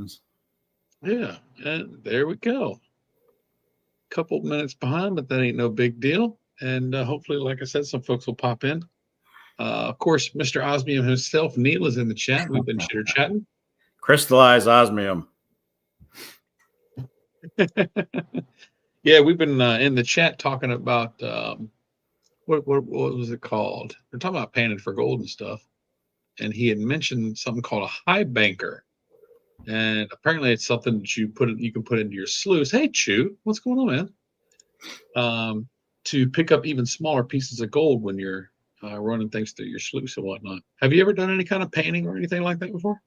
happens. Yeah, and there we go. Couple minutes behind, but that ain't no big deal. And hopefully, like I said, some folks will pop in. Of course, Mr. Osmium himself, Neil, is in the chat. We've been chitter chatting. Crystallized osmium. Yeah, we've been in the chat talking about what was it called? We're talking about panning for gold and stuff, and he had mentioned something called a high banker, and apparently it's something that you can put into your sluice. Hey, Chew, what's going on, man? To pick up even smaller pieces of gold when you're running things through your sluice and whatnot. Have you ever done any kind of panning or anything like that before?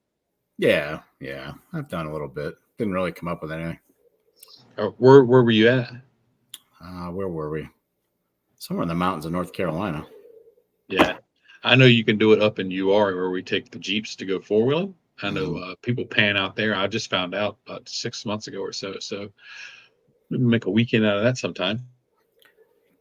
Yeah, I've done a little bit. Didn't really come up with anything. Where were you at? Where were we? Somewhere in the mountains of North Carolina. Yeah, I know you can do it up in UR where we take the Jeeps to go four wheeling. I know people pan out there. I just found out about 6 months ago or so. So we can make a weekend out of that sometime.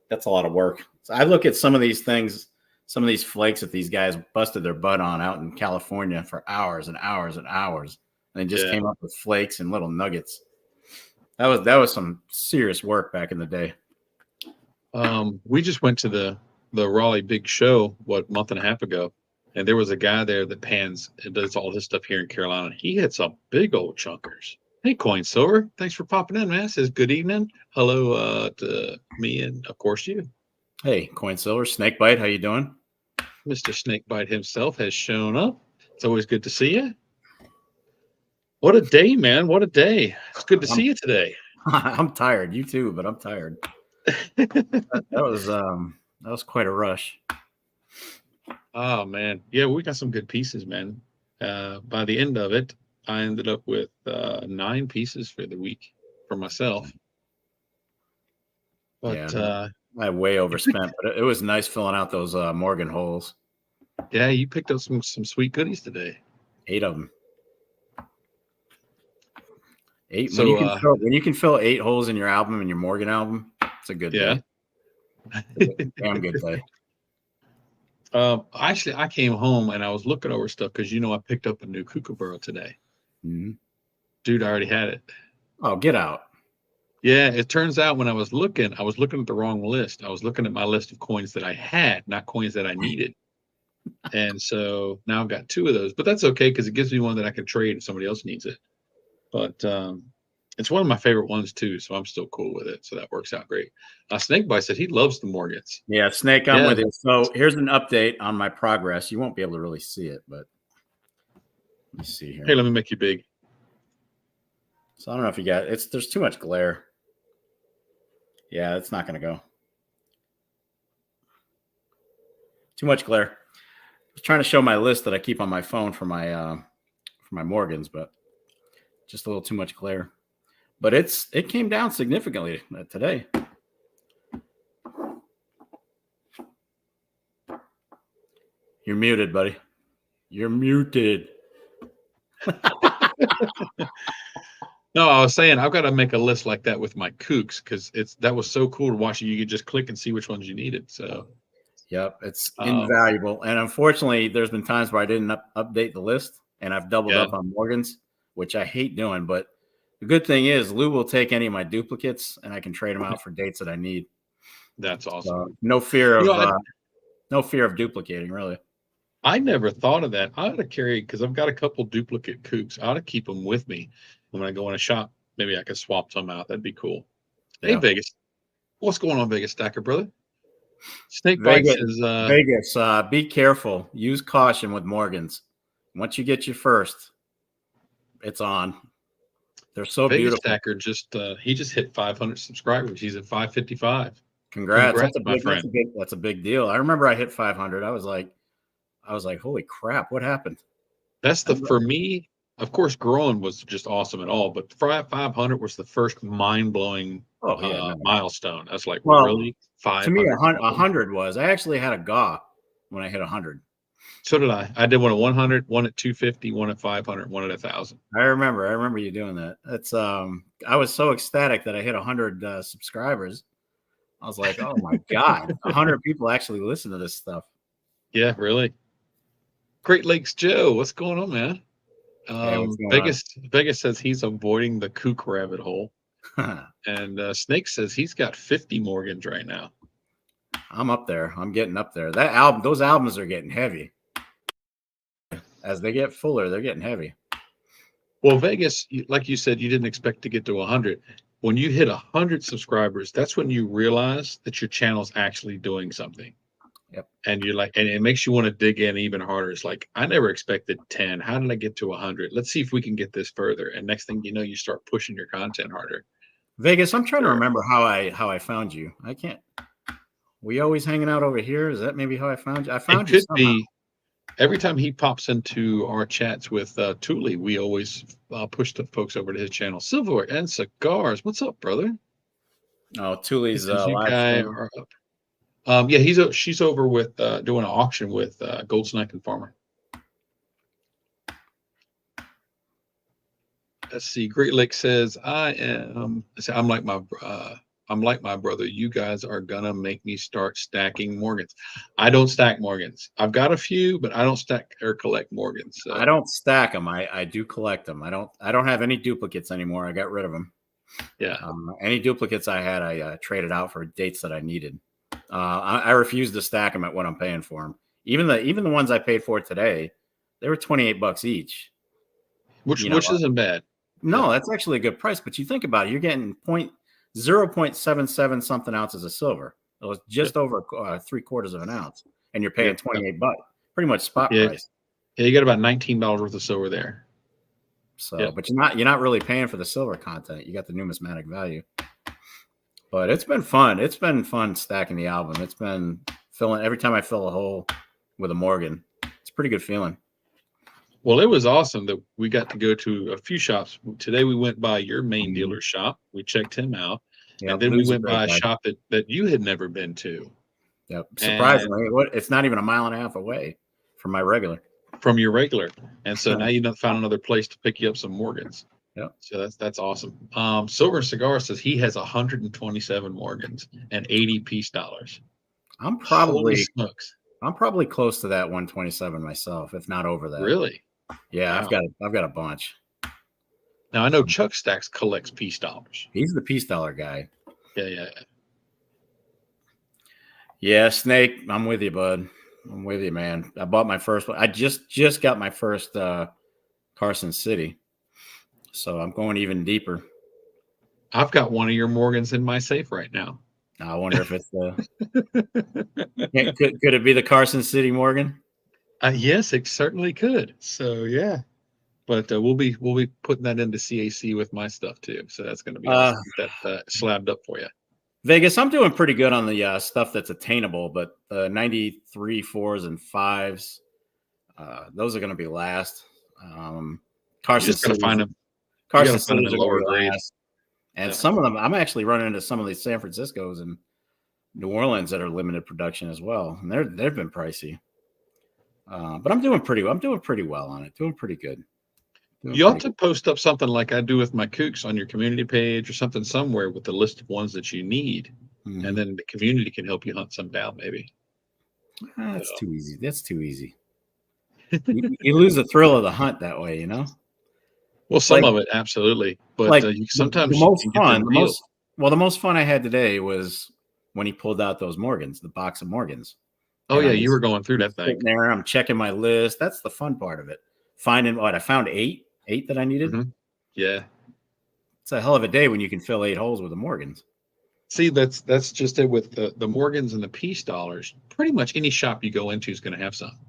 That's a lot of work. So I look at some of these things, some of these flakes that these guys busted their butt on out in California for hours and hours and hours, and they just came up with flakes and little nuggets. That was some serious work back in the day. We just went to the Raleigh Big Show a month and a half ago, and there was a guy there that pans and does all this stuff here in Carolina. He had some big old chunkers. Hey, Coin Silver, thanks for popping in, man. Says good evening. Hello to me and of course you. Hey, Coin Silver, Snakebite, how you doing? Mr. Snakebite himself has shown up. It's always good to see you. What a day, man! What a day! It's good to see you today. I'm tired. You too, but I'm tired. that was quite a rush. Oh man, yeah, we got some good pieces, man. By the end of it, I ended up with 9 pieces for the week for myself. But I way overspent, but it was nice filling out those Morgan holes. Yeah, you picked up some sweet goodies today. 8 of them. 8. So, when you can fill 8 holes in your album and your Morgan album, it's a good day. Damn good day. Actually, I came home and I was looking over stuff because I picked up a new Kookaburra today. Mm-hmm. Dude, I already had it. Oh, get out. Yeah, it turns out when I was looking at the wrong list. I was looking at my list of coins that I had, not coins that I needed. And so now I've got 2 of those, but that's okay because it gives me one that I can trade if somebody else needs it. But it's one of my favorite ones too, so I'm still cool with it. So that works out great. Snakebite said he loves the Morgans. Yeah, Snake, I'm with you. So here's an update on my progress. You won't be able to really see it, but let me see here. Hey, let me make you big. So I don't know if you got it. There's too much glare. Yeah, it's not going to go. Too much glare. I was trying to show my list that I keep on my phone for my Morgans, but just a little too much glare. But it came down significantly today. You're muted, buddy. You're muted. No, I was saying I've got to make a list like that with my kooks because that was so cool to watch. You could just click and see which ones you needed. So, yep, it's invaluable. And unfortunately, there's been times where I didn't update the list, and I've doubled up on Morgans, which I hate doing. But the good thing is, Lou will take any of my duplicates, and I can trade them out for dates that I need. That's awesome. No fear of duplicating, really. I never thought of that. I ought to carry because I've got a couple duplicate kooks. I ought to keep them with me when I go in a shop. Maybe I could swap some out. That'd be cool. Yeah. Hey, Vegas. What's going on, Vegas Stacker, brother? Snakebite says Vegas, be careful. Use caution with Morgans. Once you get your first, it's on. They're so Vegas beautiful. Stacker he just hit 500 subscribers. He's at 555. Congrats my friend. That's a big deal. I remember I hit 500. I was like, holy crap, what happened? For me, of course, growing was just awesome and all, but 500 was the first mind-blowing milestone. That's like, really? 500? To me, 100 was. I actually had a GAW when I hit 100. So did I. I did one at 100, one at 250, one at 500, one at 1,000. I remember you doing that. That's I was so ecstatic that I hit 100 subscribers. I was like, oh my God, 100 people actually listen to this stuff. Yeah, really. Great Lakes Joe, what's going on, man? Hey, what's going on? Vegas says he's avoiding the kook rabbit hole, and Snake says he's got 50 Morgans right now. I'm up there. I'm getting up there. Those albums are getting heavy. As they get fuller, they're getting heavy. Well, Vegas, like you said, you didn't expect to get to 100. When you hit 100 subscribers, that's when you realize that your channel's actually doing something. Yep. And you're like, and it makes you want to dig in even harder. It's like, I never expected 10. How did I get to 100? Let's see if we can get this further. And next thing you know, you start pushing your content harder. Vegas, I'm trying to remember how I found you. I can't. We always hanging out over here. Is that maybe how I found you? I found you somehow. Be every time he pops into our chats with Thule, we always push the folks over to his channel. Silverware and Cigars. What's up, brother? Oh, Thule's you live guys stream. are up. Yeah, she's over with doing an auction with Gold Snake and Farmer. Let's see. Great Lake says, I'm like my brother. You guys are gonna make me start stacking Morgans. I don't stack Morgans. I've got a few, but I don't stack or collect Morgans. So. I don't stack them. I do collect them. I don't have any duplicates anymore. I got rid of them. Yeah. Any duplicates I had, I traded out for dates that I needed. I refuse to stack them at what I'm paying for them. Even the ones I paid for today, they were $28 each. Which isn't bad. No, that's actually a good price. But you think about it, you're getting 0.77 something ounces of silver. It was just over 3/4 of an ounce, and you're paying $28, pretty much spot price. Yeah, you got about $19 worth of silver there. So, but you're not really paying for the silver content. You got the numismatic value. But it's been fun. It's been fun stacking the album. It's been filling every time I fill a hole with a Morgan. It's a pretty good feeling. Well, it was awesome that we got to go to a few shops. Today we went by your main dealer shop. We checked him out. And then we went by a shop that you had never been to. Yep. Surprisingly, it's not even a mile and a half away from your regular. And so now you found another place to pick you up some Morgans. Yep. So that's awesome. Silver Cigar says he has 127 Morgans and 80 peace dollars. I'm probably close to that 127 myself, if not over that. Really? Yeah, wow. I've got a bunch. Now I know Chuck Stacks collects peace dollars. He's the peace dollar guy. Yeah. Yeah, Snake, I'm with you, bud. I'm with you, man. I bought my first one. I just got my first Carson City. So I'm going even deeper. I've got one of your Morgans in my safe right now. I wonder if it's could it be the Carson City Morgan? Yes, it certainly could. So yeah, but we'll be putting that into CAC with my stuff too. So that's going to be awesome. That slabbed up for you. Vegas, I'm doing pretty good on the stuff that's attainable, but the 93 4s and 5s, those are going to be last. Carson City, find them. Carson City lower grade. And some of them, I'm actually running into some of these San Franciscos and New Orleans that are limited production as well, and they've been pricey. But I'm doing pretty well on it. Doing pretty good. You ought to post up something like I do with my kooks on your community page or something somewhere with the list of ones that you need, and then the community can help you hunt some down. Maybe. That's too easy. That's too easy. you lose the thrill of the hunt that way, you know. Well, some of it absolutely, but sometimes the most fun I had today was when he pulled out those Morgans, the box of Morgans. Oh yeah, you were going through that thing. There, I'm checking my list. That's the fun part of it. Finding I found eight that I needed. Mm-hmm. Yeah, it's a hell of a day when you can fill 8 holes with the Morgans. See, that's just it with the Morgans and the peace dollars. Pretty much any shop you go into is going to have some.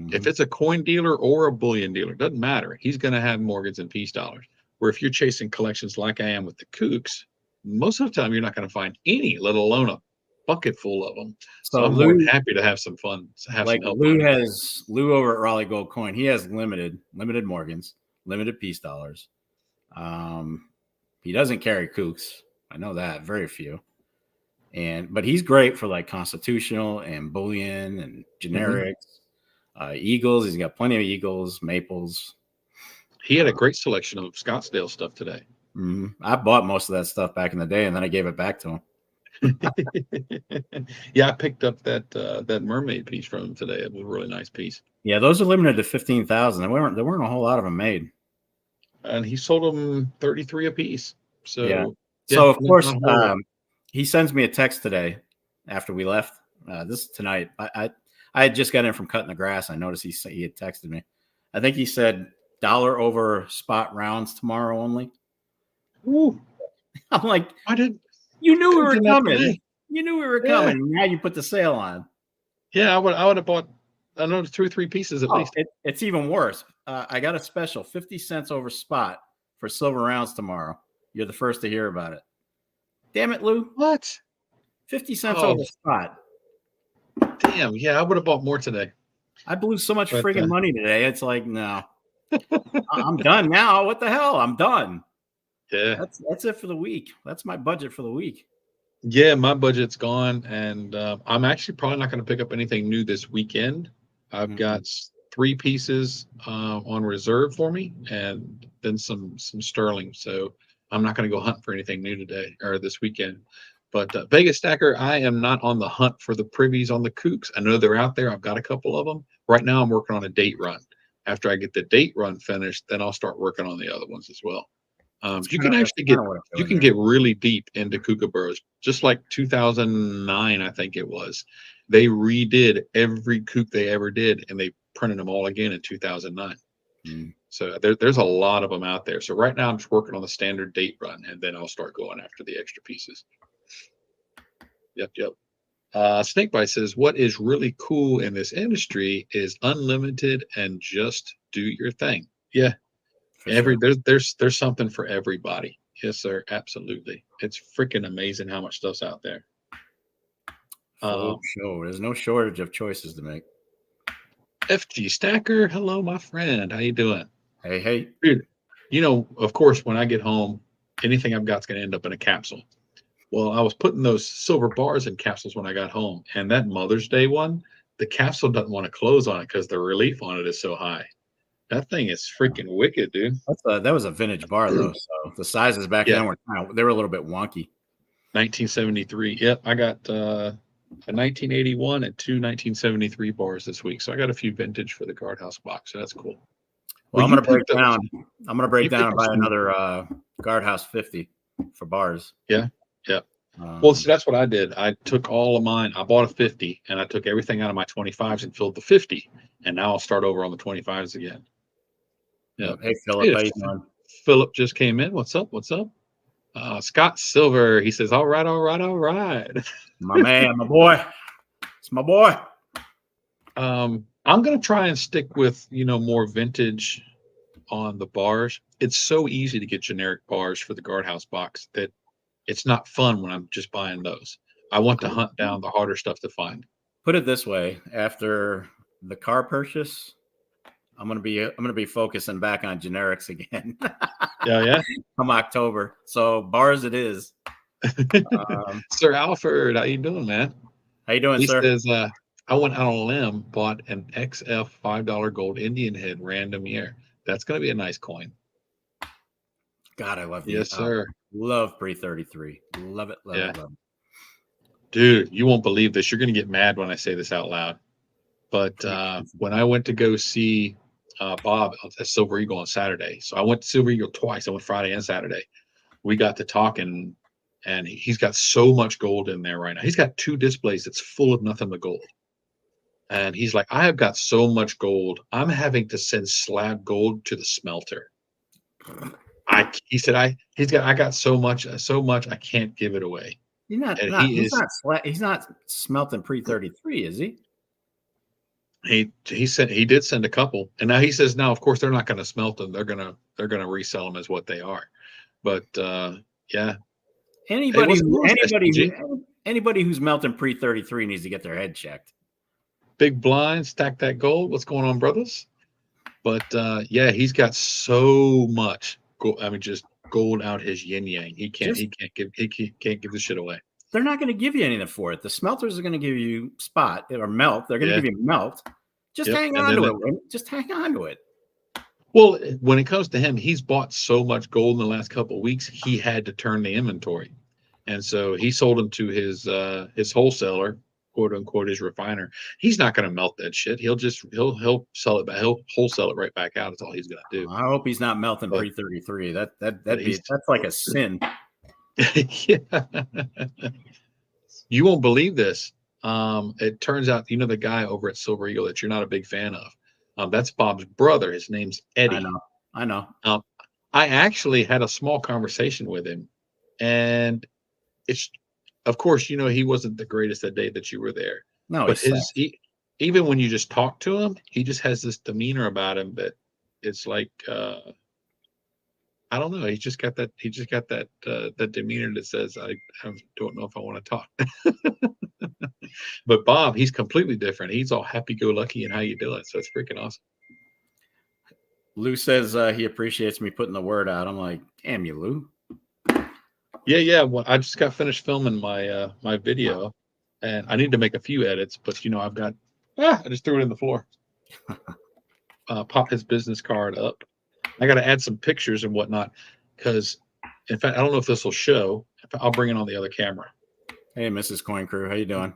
If it's a coin dealer or a bullion dealer, doesn't matter. He's going to have Morgans and peace dollars. Where if you're chasing collections like I am with the kooks, most of the time you're not going to find any, let alone a bucket full of them. So I'm more than happy to have some fun. Like Lou over at Raleigh Gold Coin. He has limited Morgans, limited peace dollars. He doesn't carry kooks. I know that, very few. But he's great for like constitutional and bullion and generics. Eagles, he's got plenty of Eagles, Maples. He had a great selection of Scottsdale stuff today. I bought most of that stuff back in the day, and then I gave it back to him. Yeah, I picked up that mermaid piece from him today. It was a really nice piece. Yeah, those are limited to 15,000. There weren't a whole lot of them made. and he sold them 33 a piece. Yeah. So yeah, So of course, not horrible. he sends me a text today after we left. This is tonight. I had just got in from cutting the grass. I noticed he had texted me. I think he said dollar over spot rounds tomorrow only. Ooh, I'm like, I did. you knew we were Did that coming. today. You knew we were Yeah, coming. Now you put the sale on. yeah. I would have bought another 2 or 3 pieces at Oh, least. it's even worse. I got a special 50 cents over spot for silver rounds tomorrow. You're the first to hear about it. Damn it, Lou. What? 50 cents Oh, over spot. damn. Yeah, I would have bought more today. I blew so much But friggin' money today. It's like, no, I'm done now. What the hell? I'm done. yeah, That's it for the week. That's my budget for the week. yeah. My budget's gone, and I'm actually probably not going to pick up anything new this weekend. I've got 3 pieces on reserve for me, and then some sterling. So I'm not going to go hunt for anything new today or this weekend. But Vegas Stacker, I am not on the hunt for the privies on the kooks. I know they're out there. I've got a couple of them. Right now, I'm working on a date run. After I get the date run finished, then I'll start working on the other ones as well. You can That's actually kind of what I'm you doing can there. get really deep into kookaburras, just like 2009, I think it was. They redid every kook they ever did, and they printed them all again in 2009. So there's a lot of them out there. So right now I'm just working on the standard date run, and then I'll start going after the extra pieces. Yep. Snakebite says, what is really cool in this industry is unlimited and just do your thing. Yeah, For sure. there's something for everybody. Yes, sir. Absolutely. It's freaking amazing how much stuff's out there. Show. There's no shortage of choices to make. FG Stacker, hello, my friend. How you doing? Hey. Dude, of course, when I get home, anything I've got's going to end up in a capsule. Well, I was putting those silver bars in capsules when I got home, and that Mother's Day one, the capsule doesn't want to close on it because the relief on it is so high. That thing is freaking wicked, dude. That was a vintage bar though, so the sizes back then were they were a little bit wonky. 1973. Yep, I got a 1981 and 2 1973 bars this week, so I got a few vintage for the guardhouse box. So that's cool. Well, I'm gonna break down. I'm gonna break down and buy some another guardhouse 50 for bars. Yeah. Well, so that's what I did. I took all of mine. I bought a 50, and I took everything out of my 25s and filled the 50, and now I'll start over on the 25s again. Yeah. Hey, Philip, how you doing? Philip just came in. What's up? Scott Silver. He says, all right. My man, my boy. It's my boy. I'm gonna try and stick with more vintage on the bars. It's so easy to get generic bars for the guardhouse box that it's not fun when I'm just buying those. I want to hunt down the harder stuff to find. Put it this way: after the car purchase, I'm gonna be focusing back on generics again. Yeah. Come October, so bars it is. Sir Alfred, how you doing, man? How you doing, sir? He says, I went out on a limb, bought an XF $5 gold Indian head random year. That's going to be a nice coin. God, I love Yes, sir. Love pre-33. Love it. Love it. Dude, you won't believe this. You're going to get mad when I say this out loud. But when I went to go see Bob at Silver Eagle on Saturday, so I went to Silver Eagle twice. I went Friday and Saturday. We got to talking, and he's got so much gold in there right now. He's got 2 displays that's full of nothing but gold. And he's like, I have got so much gold. I'm having to send slab gold to the smelter. He said, I got so much, I can't give it away. He's not smelting pre-33, is he? He did send a couple, and now he says now, of course, they're not going to smelt them. They're gonna resell them as what they are. But yeah, anybody who's melting pre-33 needs to get their head checked. Big blind, stack that gold. What's going on, brothers? But yeah, he's got so much gold. I mean, just gold out his yin yang. He can't give the shit away. They're not going to give you anything for it. The smelters are going to give you spot or melt. They're going to give you melt. Just hang on to it. Just hang on to it. Well, when it comes to him, he's bought so much gold in the last couple of weeks. He had to turn the inventory, and so he sold them to his wholesaler. quote unquote his refiner. He's not going to melt that shit. He'll sell it back. He'll wholesale it right back out. That's all he's going to do. I hope he's not melting But- pre-33. That's like a sin. Yeah. You won't believe this. It turns out, the guy over at Silver Eagle that you're not a big fan of. That's Bob's brother. His name's Eddie. I know. I actually had a small conversation with him, and of course, he wasn't the greatest that day that you were there. No, but even when you just talk to him, he just has this demeanor about him that it's like, I don't know. He just got that that demeanor that says, I don't know if I want to talk. But Bob, he's completely different. He's all happy-go-lucky and how you doing. So it's freaking awesome. Lou says he appreciates me putting the word out. I'm like, damn you, Lou. Yeah. Well, I just got finished filming my my video, and I need to make a few edits. But I've got I just threw it in the floor. Pop his business card up. I got to add some pictures and whatnot because, in fact, I don't know if this will show. I'll bring it on the other camera. Hey, Mrs. Coin Crew, how you doing?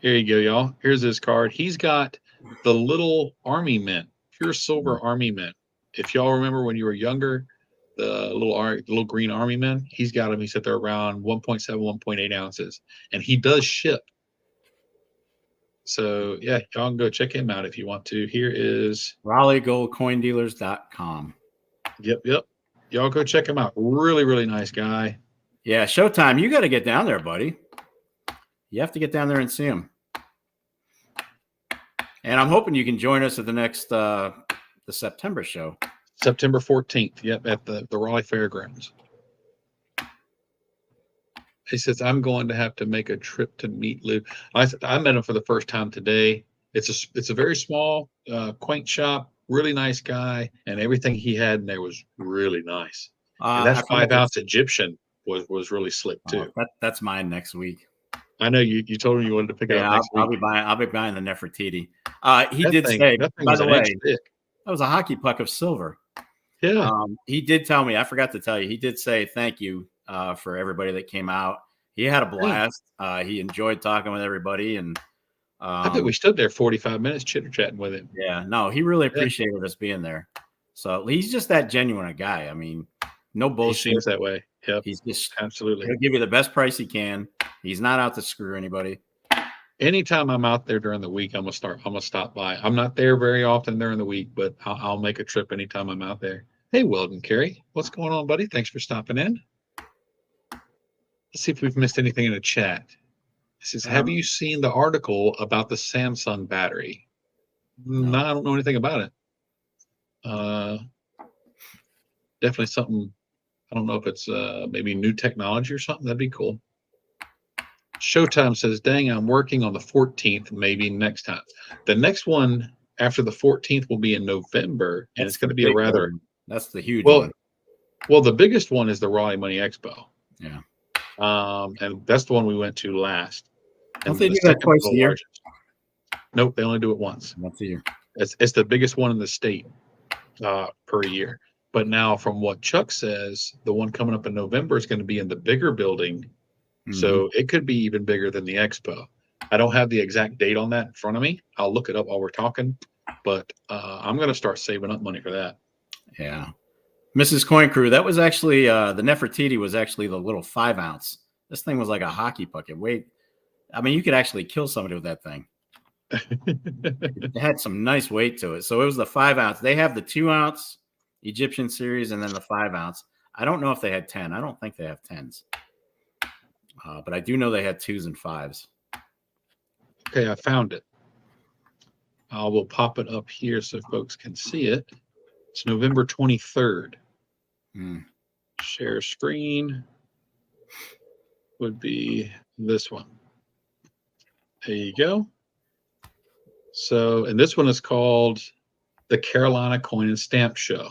Here you go, y'all. Here's his card. He's got the little army mint, pure silver army mint. If y'all remember when you were younger, the little green army mint, he's got them. He said they're around 1.7, 1.8 ounces, and he does ship. So yeah, y'all can go check him out if you want to. Here is RaleighGoldCoinDealers.com. Yep. Y'all go check him out. Really, really nice guy. Yeah, Showtime, you got to get down there, buddy. You have to get down there and see him. And I'm hoping you can join us at the next the September show. September 14th. Yep, at the Raleigh Fairgrounds. He says, I'm going to have to make a trip to meet Lou. I met him for the first time today. It's a very small, quaint shop, really nice guy, and everything he had in there was really nice. And that 5-ounce Egyptian was really slick too. That's mine next week. I know you told him you wanted to pick it up next week. I'll be buying the Nefertiti. He did say, by the way, that was a hockey puck of silver. Yeah. He did tell me, I forgot to tell you, he did say thank you for everybody that came out. He had a blast. He enjoyed talking with everybody. And I think we stood there 45 minutes chitter-chatting with him. Yeah, no, he really appreciated us being there. So he's just that genuine a guy. I mean, no bullshit. He seems that way. Yep. He's just absolutely. He'll give you the best price he can. He's not out to screw anybody. Anytime I'm out there during the week, I'm gonna stop by. I'm not there very often during the week, but I'll make a trip anytime I'm out there. Hey, Weldon Carey, what's going on, buddy? Thanks for stopping in. Let's see if we've missed anything in the chat. It says, have you seen the article about the Samsung battery? No, I don't know anything about it. Definitely something. I don't know if it's maybe new technology or something. That'd be cool. Showtime says, dang, I'm working on the 14th, maybe next time. The next one after the 14th will be in November, and it's going to be a rather... That's the huge one. Well, the biggest one is the Raleigh Money Expo. Yeah. And that's the one we went to last. Don't they do that twice a year? Largest. Nope, they only do it once. Once a year. It's the biggest one in the state per year. But now, from what Chuck says, the one coming up in November is going to be in the bigger building. Mm-hmm. So it could be even bigger than the expo. I don't have the exact date on that in front of me. I'll look it up while we're talking. But I'm going to start saving up money for that. Yeah. Mrs. Coin Crew, that was actually the Nefertiti was actually the little 5-ounce. This thing was like a hockey puck. I mean, you could actually kill somebody with that thing. It had some nice weight to it. So it was the 5-ounce. They have the 2-ounce Egyptian series and then the 5-ounce. I don't know if they had 10. I don't think they have 10s. But I do know they had 2s and 5s. Okay, I found it. I will pop it up here so folks can see it. It's November 23rd. Share screen would be this one. There you go. So, and this one is called the Carolina Coin and Stamp Show.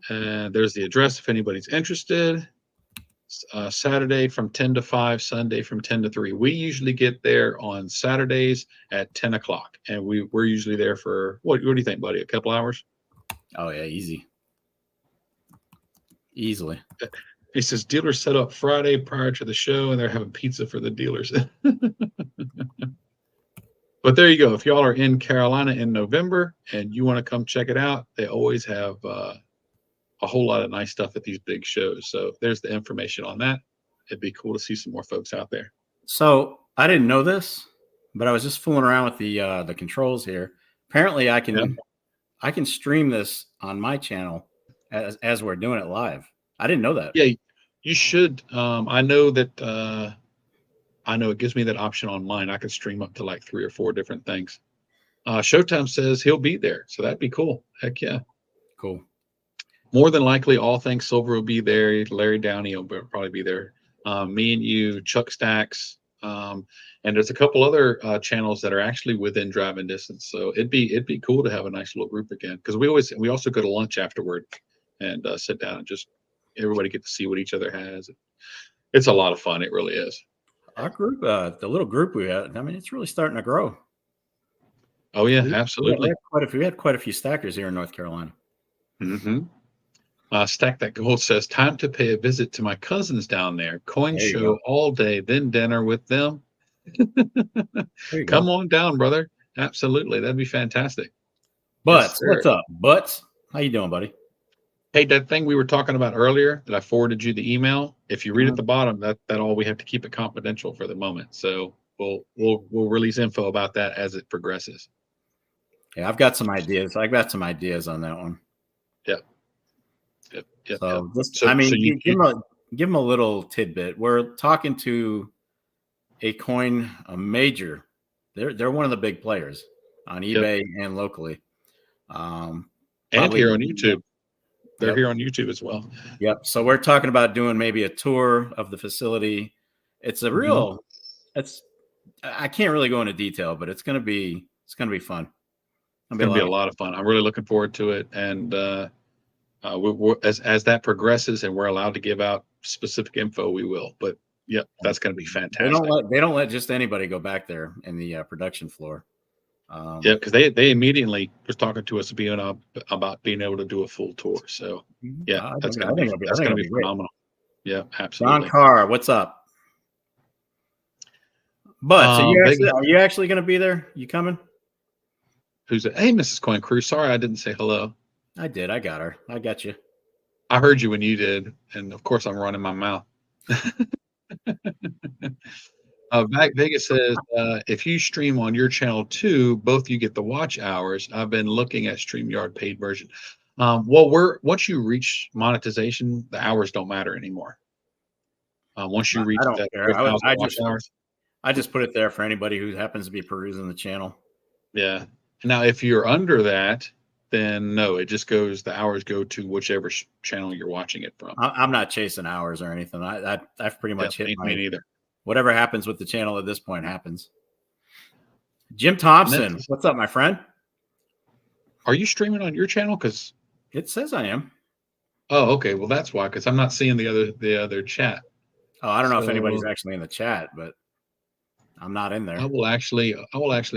And there's the address if anybody's interested. Saturday from 10 to 5, Sunday from 10 to 3. We usually get there on Saturdays at 10 o'clock. And we're usually there for, what do you think, buddy? A couple hours? Oh, yeah, easily. He says dealers set up Friday prior to the show, and they're having pizza for the dealers. But there you go. If y'all are in Carolina in November and you want to come check it out, they always have a whole lot of nice stuff at these big shows. So there's the information on that. It'd be cool to see some more folks out there. So I didn't know this, but I was just fooling around with the controls here. Apparently, I can stream this on my channel as we're doing it live. I didn't know that. Yeah, you should. I know that. I know it gives me that option on mine. I can stream up to like 3 or 4 different things. Showtime says he'll be there, so that'd be cool. Heck yeah. Cool. More than likely, All Things Silver will be there. Larry Downey will probably be there. Me and you, Chuck Stacks, and there's a couple other channels that are actually within driving distance. So it'd be cool to have a nice little group again, because we also go to lunch afterward and sit down and just everybody get to see what each other has. It's a lot of fun. It really is. Our group, the little group we had, I mean, it's really starting to grow. Oh yeah, absolutely. We had quite a few stackers here in North Carolina. Mm-hmm. Stack That Gold says, time to pay a visit to my cousins down there. Coin show all day, then dinner with them. Come on down, brother. Absolutely, that'd be fantastic. Butts, what's up, Butts? How you doing, buddy? Hey, that thing we were talking about earlier that I forwarded you the email. If you read at the bottom, that all we have to keep it confidential for the moment. So we'll release info about that as it progresses. Yeah, I've got some ideas. On that one. Yep. So give them a little tidbit. We're talking to a major. They're one of the big players on eBay and locally. And here on YouTube. They're here on YouTube as well. Yep. So we're talking about doing maybe a tour of the facility. It's a real. I can't really go into detail, but it's gonna be fun. It's gonna be a lot of fun. I'm really looking forward to it, and as that progresses and we're allowed to give out specific info, we will. But that's gonna be fantastic. They don't let just anybody go back there in the production floor. Because they immediately was talking to us about being able to do a full tour. So that's gonna be phenomenal. Yeah, absolutely. John Carr, what's up? But are you actually going to be there? You coming? Who's it? Hey, Mrs. Coin Crew. Sorry, I didn't say hello. I did. I got her. I got you. I heard you when you did, and of course I'm running my mouth. Back Vegas says, if you stream on your channel too, both you get the watch hours. I've been looking at StreamYard paid version. Once you reach monetization, the hours don't matter anymore. Once you reach that, I just put it there for anybody who happens to be perusing the channel. Yeah. Now, if you're under that, then no, it just goes. The hours go to whichever channel you're watching it from. I'm not chasing hours or anything. I've pretty much hit me neither. Whatever happens with the channel at this point happens. Jim Thompson, what's up, my friend? Are you streaming on your channel? Because it says I am. Oh, okay. Well, that's why. Because I'm not seeing the other chat. Oh, I don't know if anybody's actually in the chat, but I'm not in there. I will actually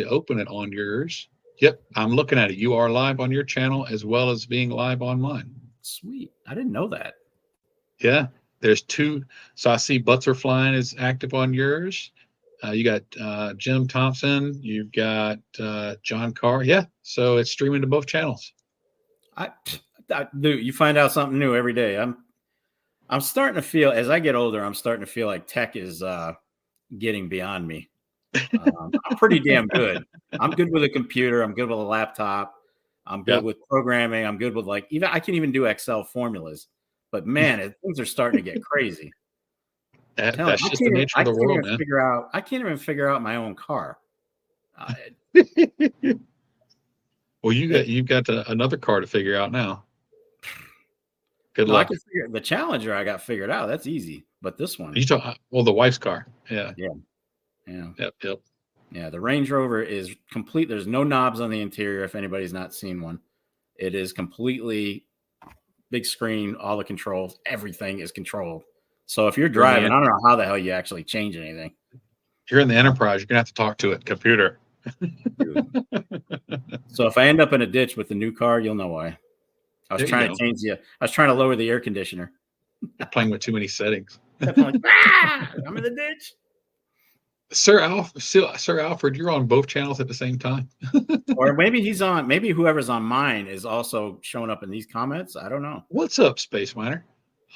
open it on yours. Yep, I'm looking at it. You are live on your channel as well as being live on mine. Sweet. I didn't know that. Yeah. There's 2. So I see Butts Are Flying is active on yours. You got Jim Thompson. You've got John Carr. Yeah. So it's streaming to both channels. Dude, you find out something new every day. I'm starting to feel, as I get older, I'm starting to feel like tech is getting beyond me. I'm pretty damn good. I'm good with a computer. I'm good with a laptop. I'm good with programming. I'm good with I can even do Excel formulas. But man, things are starting to get crazy. That's just the nature of the world, man. I can't even figure out my own car. Well, you've got another car to figure out now. Good luck. The Challenger I got figured out. That's easy. But this one, the wife's car. Yeah. Yep. Yeah, the Range Rover is complete. There's no knobs on the interior. If anybody's not seen one, it is completely big screen, all the controls, everything is controlled. So if you're driving, I don't know how the hell you actually change anything. If you're in the Enterprise, you're gonna have to talk to it, computer. So if I end up in a ditch with the new car, you'll know why. I was trying to lower the air conditioner. You're playing with too many settings. Like, ah, I'm in the ditch. Sir Alfred, you're on both channels at the same time. Or maybe he's on. Maybe whoever's on mine is also showing up in these comments. I don't know. What's up, Space Miner?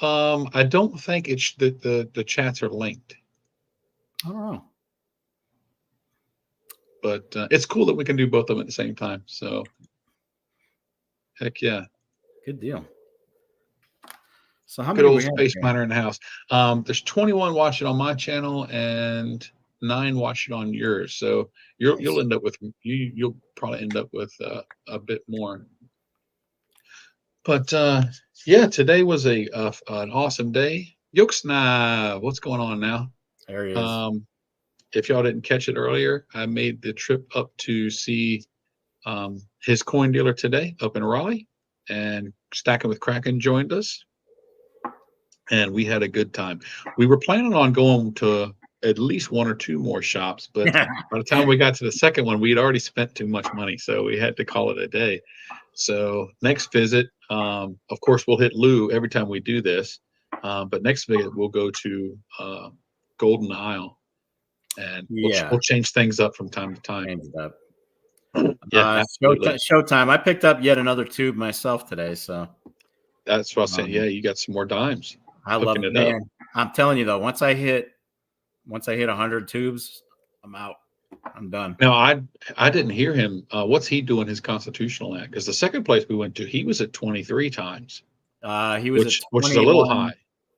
I don't think it's the chats are linked. I don't know. But it's cool that we can do both of them at the same time. So, heck yeah. Good deal. So how Good many old we have Space here? Miner in the house. There's 21 watching on my channel and 9 watching on yours. So you'll end up with you'll probably end up with a bit more. But yeah, today was an awesome day. Yoksna, what's going on now? There he is. If y'all didn't catch it earlier, I made the trip up to see his coin dealer today up in Raleigh, and Stacking with Kraken joined us, and we had a good time. We were planning on going to at least 1 or 2 more shops, but by the time we got to the second one, we had already spent too much money, so we had to call it a day. So next visit, of course, we'll hit Lou every time we do this, but next visit we'll go to Golden Isle, and we'll change things up from time to time. Change it up. Yeah, Showtime. I picked up yet another tube myself today, so that's what I was saying. Yeah, you got some more dimes. I love it, man. I'm telling you though, once I hit 100 tubes, I'm out. I'm done. Now I didn't hear him. What's he doing his constitutional at? Because the second place we went to, he was at 23 times. He was which is a little high.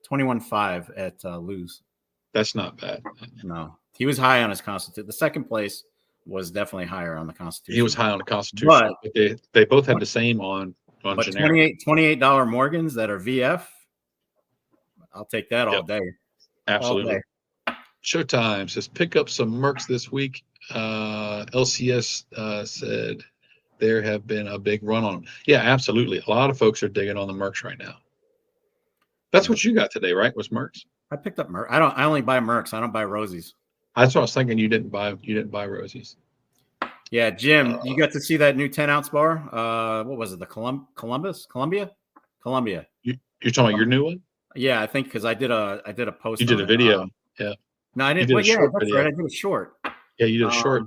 21.5 at Lou's. That's not bad. No, he was high on his constitution. The second place was definitely higher on the constitution. He was high on the constitution, but they both had the same on but generic. $28 Morgans that are VF. I'll take that all day. Absolutely. All day. Showtime says pick up some Mercs this week. LCS said there have been a big run on them. Yeah, absolutely. A lot of folks are digging on the Mercs right now. That's what you got today, right? Was Mercs? I picked up Mercs. I only buy Mercs. I don't buy Rosies. That's what I was thinking. You didn't buy Rosies. Yeah, Jim, you got to see that new 10-ounce bar. What was it? The Columbia. You're talking about your new one? Yeah, I think because I did a post. You did a video. Yeah. No, I didn't. Well, yeah, that's right. I did a short. Yeah, you did a short.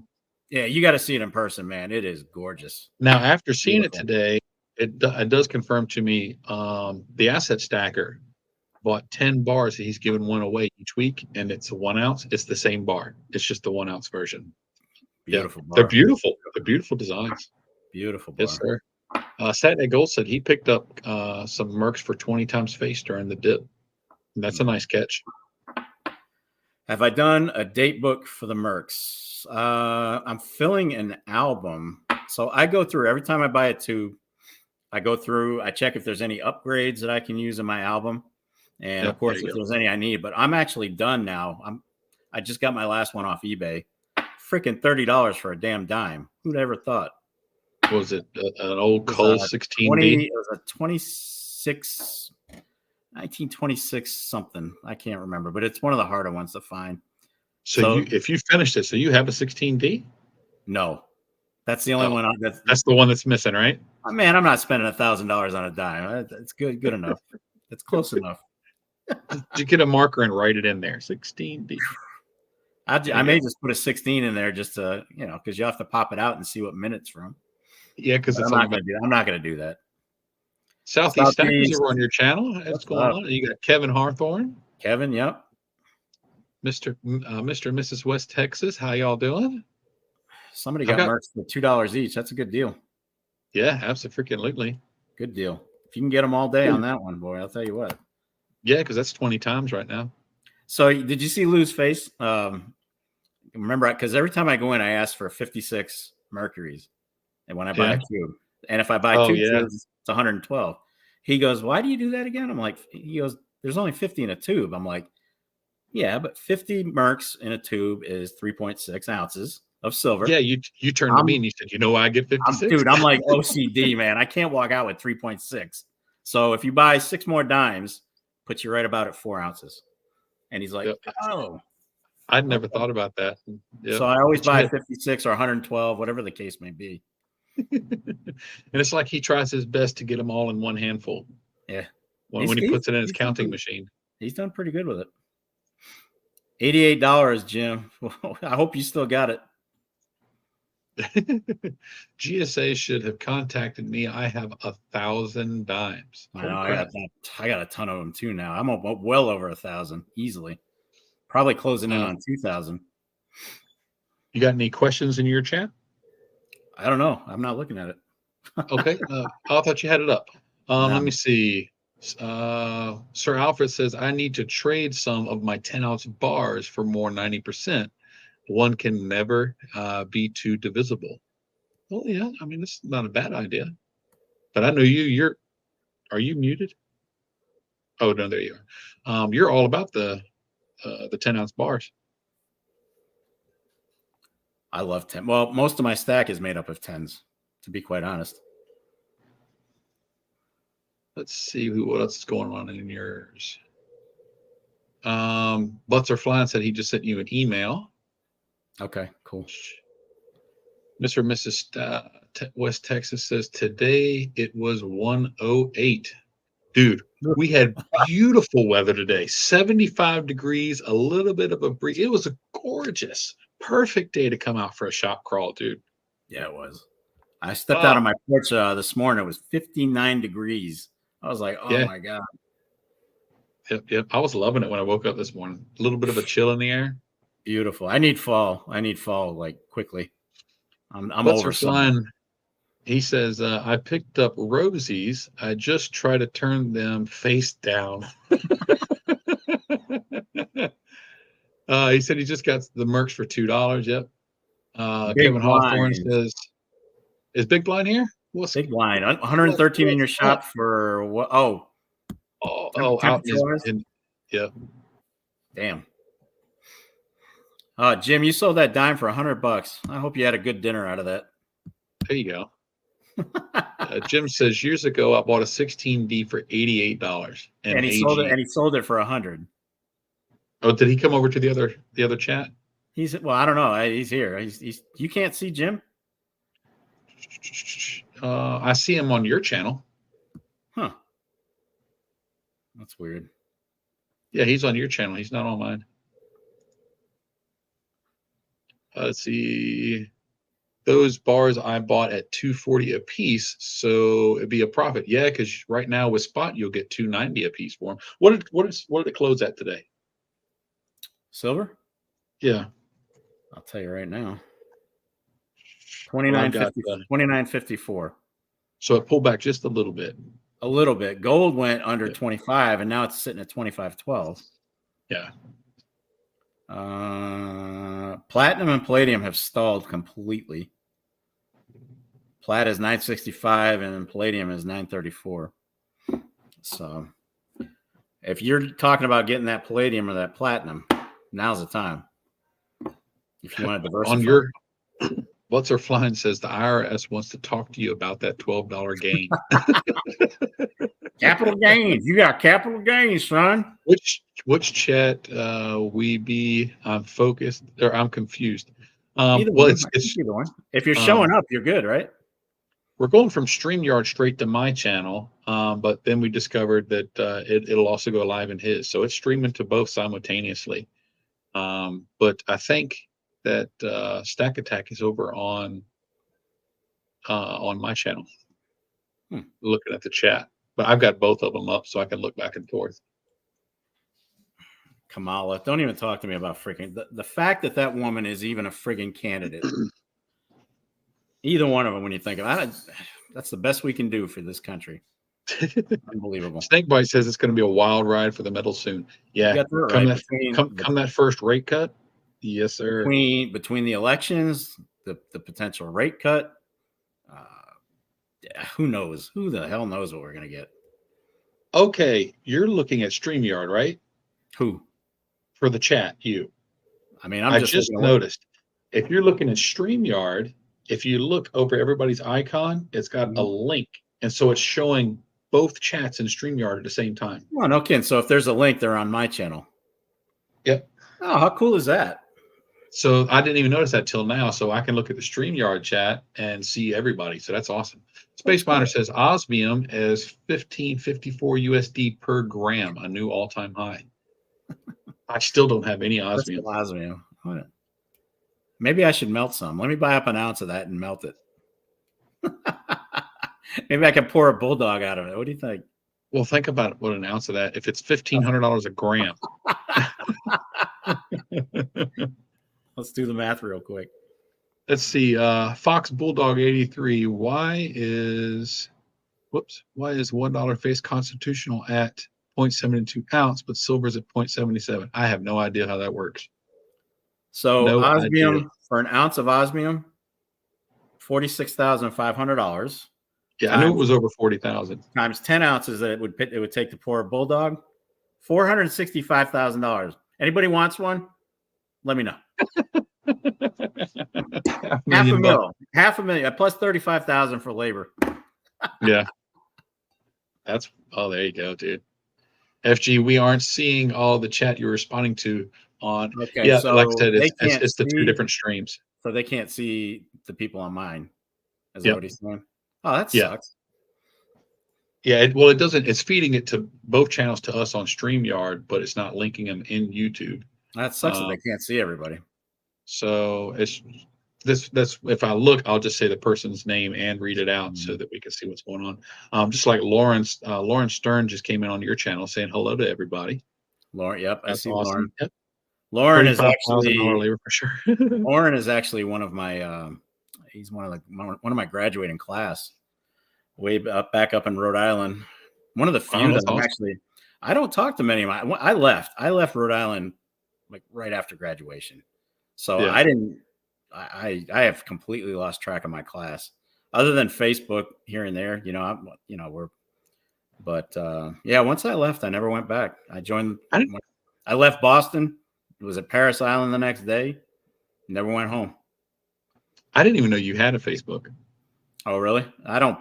Yeah, you got to see it in person, man. It is gorgeous. Now, after seeing it today, it does confirm to me the Asset Stacker bought 10 bars. He's given one away each week, and it's a 1 ounce. It's the same bar. It's just the 1 ounce version. Beautiful. Yeah. They're beautiful. They're beautiful designs. Beautiful bar. Yes, sir. Saturday Gold said he picked up some Mercs for 20 times face during the dip. And that's a nice catch. Have I done a date book for the Mercs? I'm filling an album. So I go through every time I buy a tube. I go through, I check if there's any upgrades that I can use in my album. And of course, if there's any I need, but I'm actually done now. I just got my last one off eBay. Freaking $30 for a damn dime. Who'd ever thought? Was it an old Cole 16D? It was a 1926 something. I can't remember, but it's one of the harder ones to find. So if you finished it, so you have a 16D? No, that's the only one. That's the one that's missing, right? Man, I'm not spending $1,000 on a dime. It's good enough. It's close enough. You get a marker and write it in there. 16D. I may just put a 16 in there just to, because you have to pop it out and see what minutes from. Yeah, because I'm not going to do that. Southeast Stackers are on your channel. What's going on? You got Kevin Hawthorne. Kevin, yep. Mr. and Mrs. West Texas. How y'all doing? Somebody got Mercs for $2 each. That's a good deal. Yeah, absolutely. Good deal. If you can get them all day on that one, boy, I'll tell you what. Yeah, because that's 20 times right now. So did you see Lou's face? Remember, because every time I go in, I ask for 56 Mercuries. And when I buy a cube, and if I buy two tubes, it's 112. He goes, "Why do you do that again?" I'm like, he goes, "There's only 50 in a tube." I'm like, "Yeah, but 50 Mercs in a tube is 3.6 ounces of silver." Yeah, you turned to me and you said, "You know why I get 56?" Dude, I'm like OCD, man. I can't walk out with 3.6. So if you buy 6 more dimes, puts you right about at 4 ounces. And he's like, "Oh." I'd never thought about that. Yep. So I always buy 56 or 112, whatever the case may be. And it's like he tries his best to get them all in one handful. Yeah. when he puts it in his he's counting machine. He's done pretty good with it. $88, Jim. I hope you still got it. GSA should have contacted me. I have 1,000 dimes. I know, I got a ton of them too now. I'm well over 1,000 easily. Probably closing in on 2,000. You got any questions in your chat? I don't know. I'm not looking at it. Okay. I thought you had it up. Let me see. Sir Alfred says, I need to trade some of my 10-ounce bars for more 90%. One can never be too divisible. Well, yeah, I mean, it's not a bad idea. But I know are you muted? Oh, no, there you are. You're all about the 10-ounce bars. I love 10. Well, most of my stack is made up of 10s, to be quite honest. Let's see what else is going on in yours. Butts are flying said he just sent you an email. Okay, cool. Mr. and Mrs. West Texas says today it was 108. Dude, we had beautiful weather today. 75 degrees, a little bit of a breeze. It was a gorgeous, perfect day to come out for a shop crawl, dude. Yeah, it was. I stepped out on my porch this morning. It was 59 degrees. I was like, oh my God. Yep. I was loving it when I woke up this morning. A little bit of a chill in the air. Beautiful. I need fall like quickly. I'm over flying. He says, I picked up Rosie's. I just try to turn them face down. He said he just got the merch for $2. Yep. Kevin Hawthorne says, is Big Blind here? What's Big Blind? 113 in your shop for what? Out in yep. Damn. Jim, you sold that dime for $100. I hope you had a good dinner out of that. There you go. Jim says years ago I bought a 16D for $88, and he sold it for $100. Oh, did he come over to the other chat? I don't know. He's here. He's you can't see Jim? I see him on your channel. Huh. That's weird. Yeah, he's on your channel. He's not on mine. Let's see. Those bars I bought at $240 a piece, so it'd be a profit. Yeah, because right now with spot you'll get $290 a piece for them. What did it close at today? Silver? Yeah, I'll tell you right now. $29.54. So it pulled back just a little bit. A little bit. Gold went under 25, and now it's sitting at 25.12. Yeah. Platinum and palladium have stalled completely. Plat is 965 and palladium is 934. So if you're talking about getting that palladium or that platinum, now's the time. If you want to diversify. On your Butts Are Flying says the IRS wants to talk to you about that $12 gain. Capital gains. You got capital gains, son. Which chat I'm focused or I'm confused. Either one. It's either one. If you're showing up, you're good, right? We're going from StreamYard straight to my channel, but then we discovered that it'll also go live in his. So it's streaming to both simultaneously. But I think that Stack Attack is over on my channel. Looking at the chat. But I've got both of them up so I can look back and forth. Kamala, don't even talk to me about freaking the fact that woman is even a friggin' candidate. Either one of them, when you think about it, that's the best we can do for this country. Unbelievable. Snakebite says it's going to be a wild ride for the metal soon. Yeah, come that first rate cut. Yes, sir. Between the elections, the potential rate cut, who knows? Who the hell knows what we're going to get? Okay, you're looking at StreamYard, right? Who? For the chat, you. I mean, I just noticed. If you're looking at StreamYard, if you look over everybody's icon, it's got a link. And so it's showing both chats in StreamYard at the same time. Oh, no kidding. So if there's a link, they're on my channel. Yep. Oh, how cool is that? So I didn't even notice that till now. So I can look at the StreamYard chat and see everybody. So that's awesome. Space Miner says osmium is 1554 USD per gram, a new all-time high. I still don't have any osmium. Osmium. Maybe I should melt some. Let me buy up an ounce of that and melt it. Maybe I can pour a bulldog out of it. What do you think? Well, think about what an ounce of that. If it's $1,500 a gram. Let's do the math real quick. Let's see. Fox Bulldog 83. Why is $1 face constitutional at 0.72 ounce, but silver's at 0.77? I have no idea how that works. So no osmium idea. For an ounce of osmium, $46,500. Yeah, I knew it was over 40,000. Times 10 ounces that it would take to pour a bulldog, $465,000. Anybody wants one? Let me know. half a million plus 35,000 for labor. Yeah. There you go, dude. FG, we aren't seeing all the chat you're responding to on. Okay, yeah, so like I said, it's the two different streams. So they can't see the people on mine. Is that what he's saying? Oh, that sucks. Yeah, it doesn't. It's feeding it to both channels to us on StreamYard, but it's not linking them in YouTube. That sucks that they can't see everybody. So it's that's if I look, I'll just say the person's name and read it out so that we can see what's going on. Just like Lauren Stern just came in on your channel saying hello to everybody. Lauren, yep, that's I see awesome. Lauren. Yep. Lauren is actually labor for sure. Lauren is actually one of my he's one of my graduating class way back up in Rhode Island. One of the few that I'm actually I don't talk to many of my I left Rhode Island like right after graduation. So I didn't I have completely lost track of my class other than Facebook here and there, once I left, I never went back. I left Boston. It was at Paris Island the next day. Never went home. I didn't even know you had a Facebook. Oh, really? I don't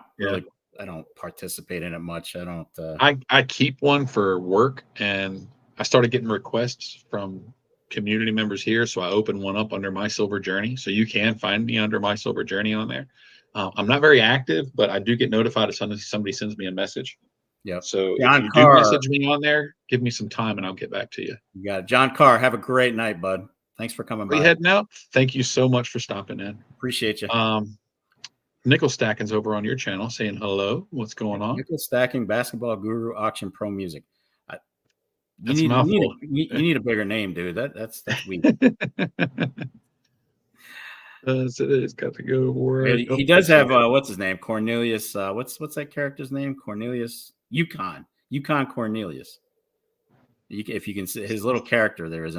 participate in it much. I don't. I keep one for work, and I started getting requests from community members here, so I opened one up under My Silver Journey. So you can find me under My Silver Journey on there. I'm not very active, but I do get notified if somebody sends me a message. Yeah. So if you do message me on there, give me some time and I'll get back to you. You got it. John Carr, have a great night, bud. Thanks for coming by. Heading out. Thank you so much for stopping in. Appreciate you. Nickel Stacking's over on your channel saying hello. What's going on? Nickel Stacking, Basketball Guru, Auction Pro Music. You need a bigger name, dude. That's weak. It's got to go where he does have what's his name? Cornelius. What's that character's name? Cornelius Yukon Cornelius. If you can see his little character there is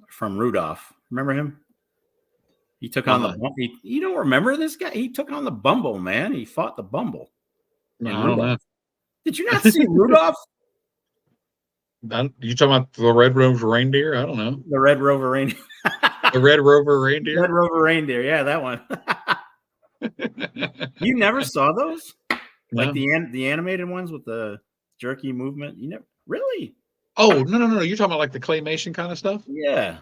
from Rudolph. Remember him? He took on the. You don't remember this guy? He took on the Bumble, man. He fought the Bumble. I don't know. Did you not see Rudolph? You talking about the Red Rover Reindeer? I don't know. The Red Rover Reindeer. The Red Rover Reindeer? Red Rover Reindeer. Yeah, that one. You never saw those? Like the animated ones with the jerky movement? You never really? Oh, no. You're talking about like the claymation kind of stuff? Yeah.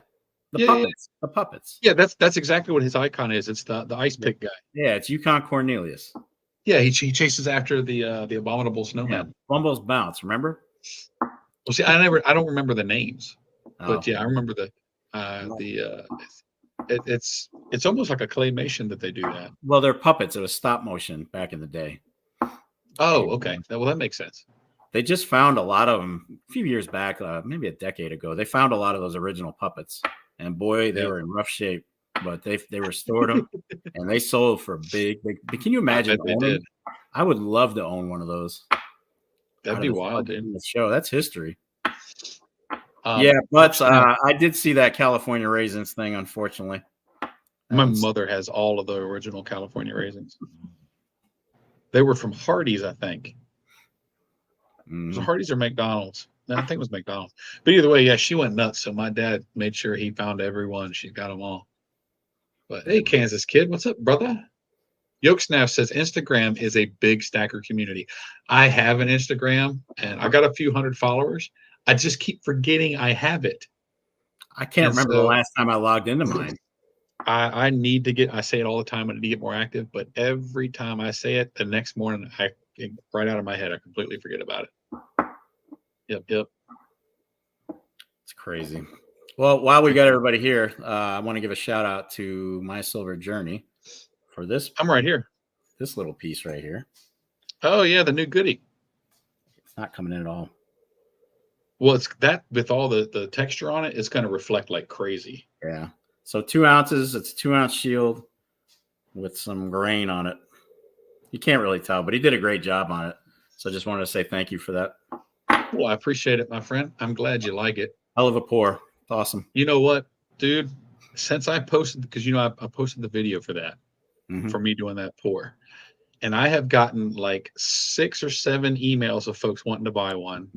The puppets. Yeah, that's exactly what his icon is. It's the ice pick guy. Yeah, it's Yukon Cornelius. Yeah, he chases after the abominable snowman. Yeah, Bumble's Bounce, remember? Well, see, I don't remember the names, but yeah, I remember it's almost like a claymation that they do that. Well, they're puppets. It was stop motion back in the day. Oh, okay. Well, that makes sense. They just found a lot of them a few years back, maybe a decade ago. They found a lot of those original puppets, and boy, they were in rough shape. But they restored them, and they sold for big. Can you imagine? They did. I would love to own one of those. That'd be wild, dude. The show, that's history. But I did see that California Raisins thing, unfortunately. My mother has all of the original California Raisins. They were from Hardee's, I think. Was it Hardee's or McDonald's? No, I think it was McDonald's. But either way, yeah, she went nuts. So my dad made sure he found everyone. She got them all. But hey, Kansas kid, what's up, brother? Yolksnaff says Instagram is a big stacker community. I have an Instagram and I got a few hundred followers. I just keep forgetting I have it. I can't And remember the so last time I logged into mine. I need to get, I say it all the time, I need to get more active, but every time I say it, the next morning, right out of my head, I completely forget about it. Yep. It's crazy. Well, while we got everybody here, I want to give a shout out to My Silver Journey for this I'm right here. little piece right here. Oh yeah, the new goodie. It's not coming in at all. Well, it's that with all the texture on it, it's going to reflect like crazy. Yeah. So 2 ounces. It's a 2-ounce shield with some grain on it. You can't really tell, but he did a great job on it. So I just wanted to say thank you for that. Well, I appreciate it, my friend. I'm glad you like it. Hell of a pour. It's awesome. You know what, dude? Since I posted, because I posted the video for that, for me doing that pour, and I have gotten like 6 or 7 emails of folks wanting to buy one,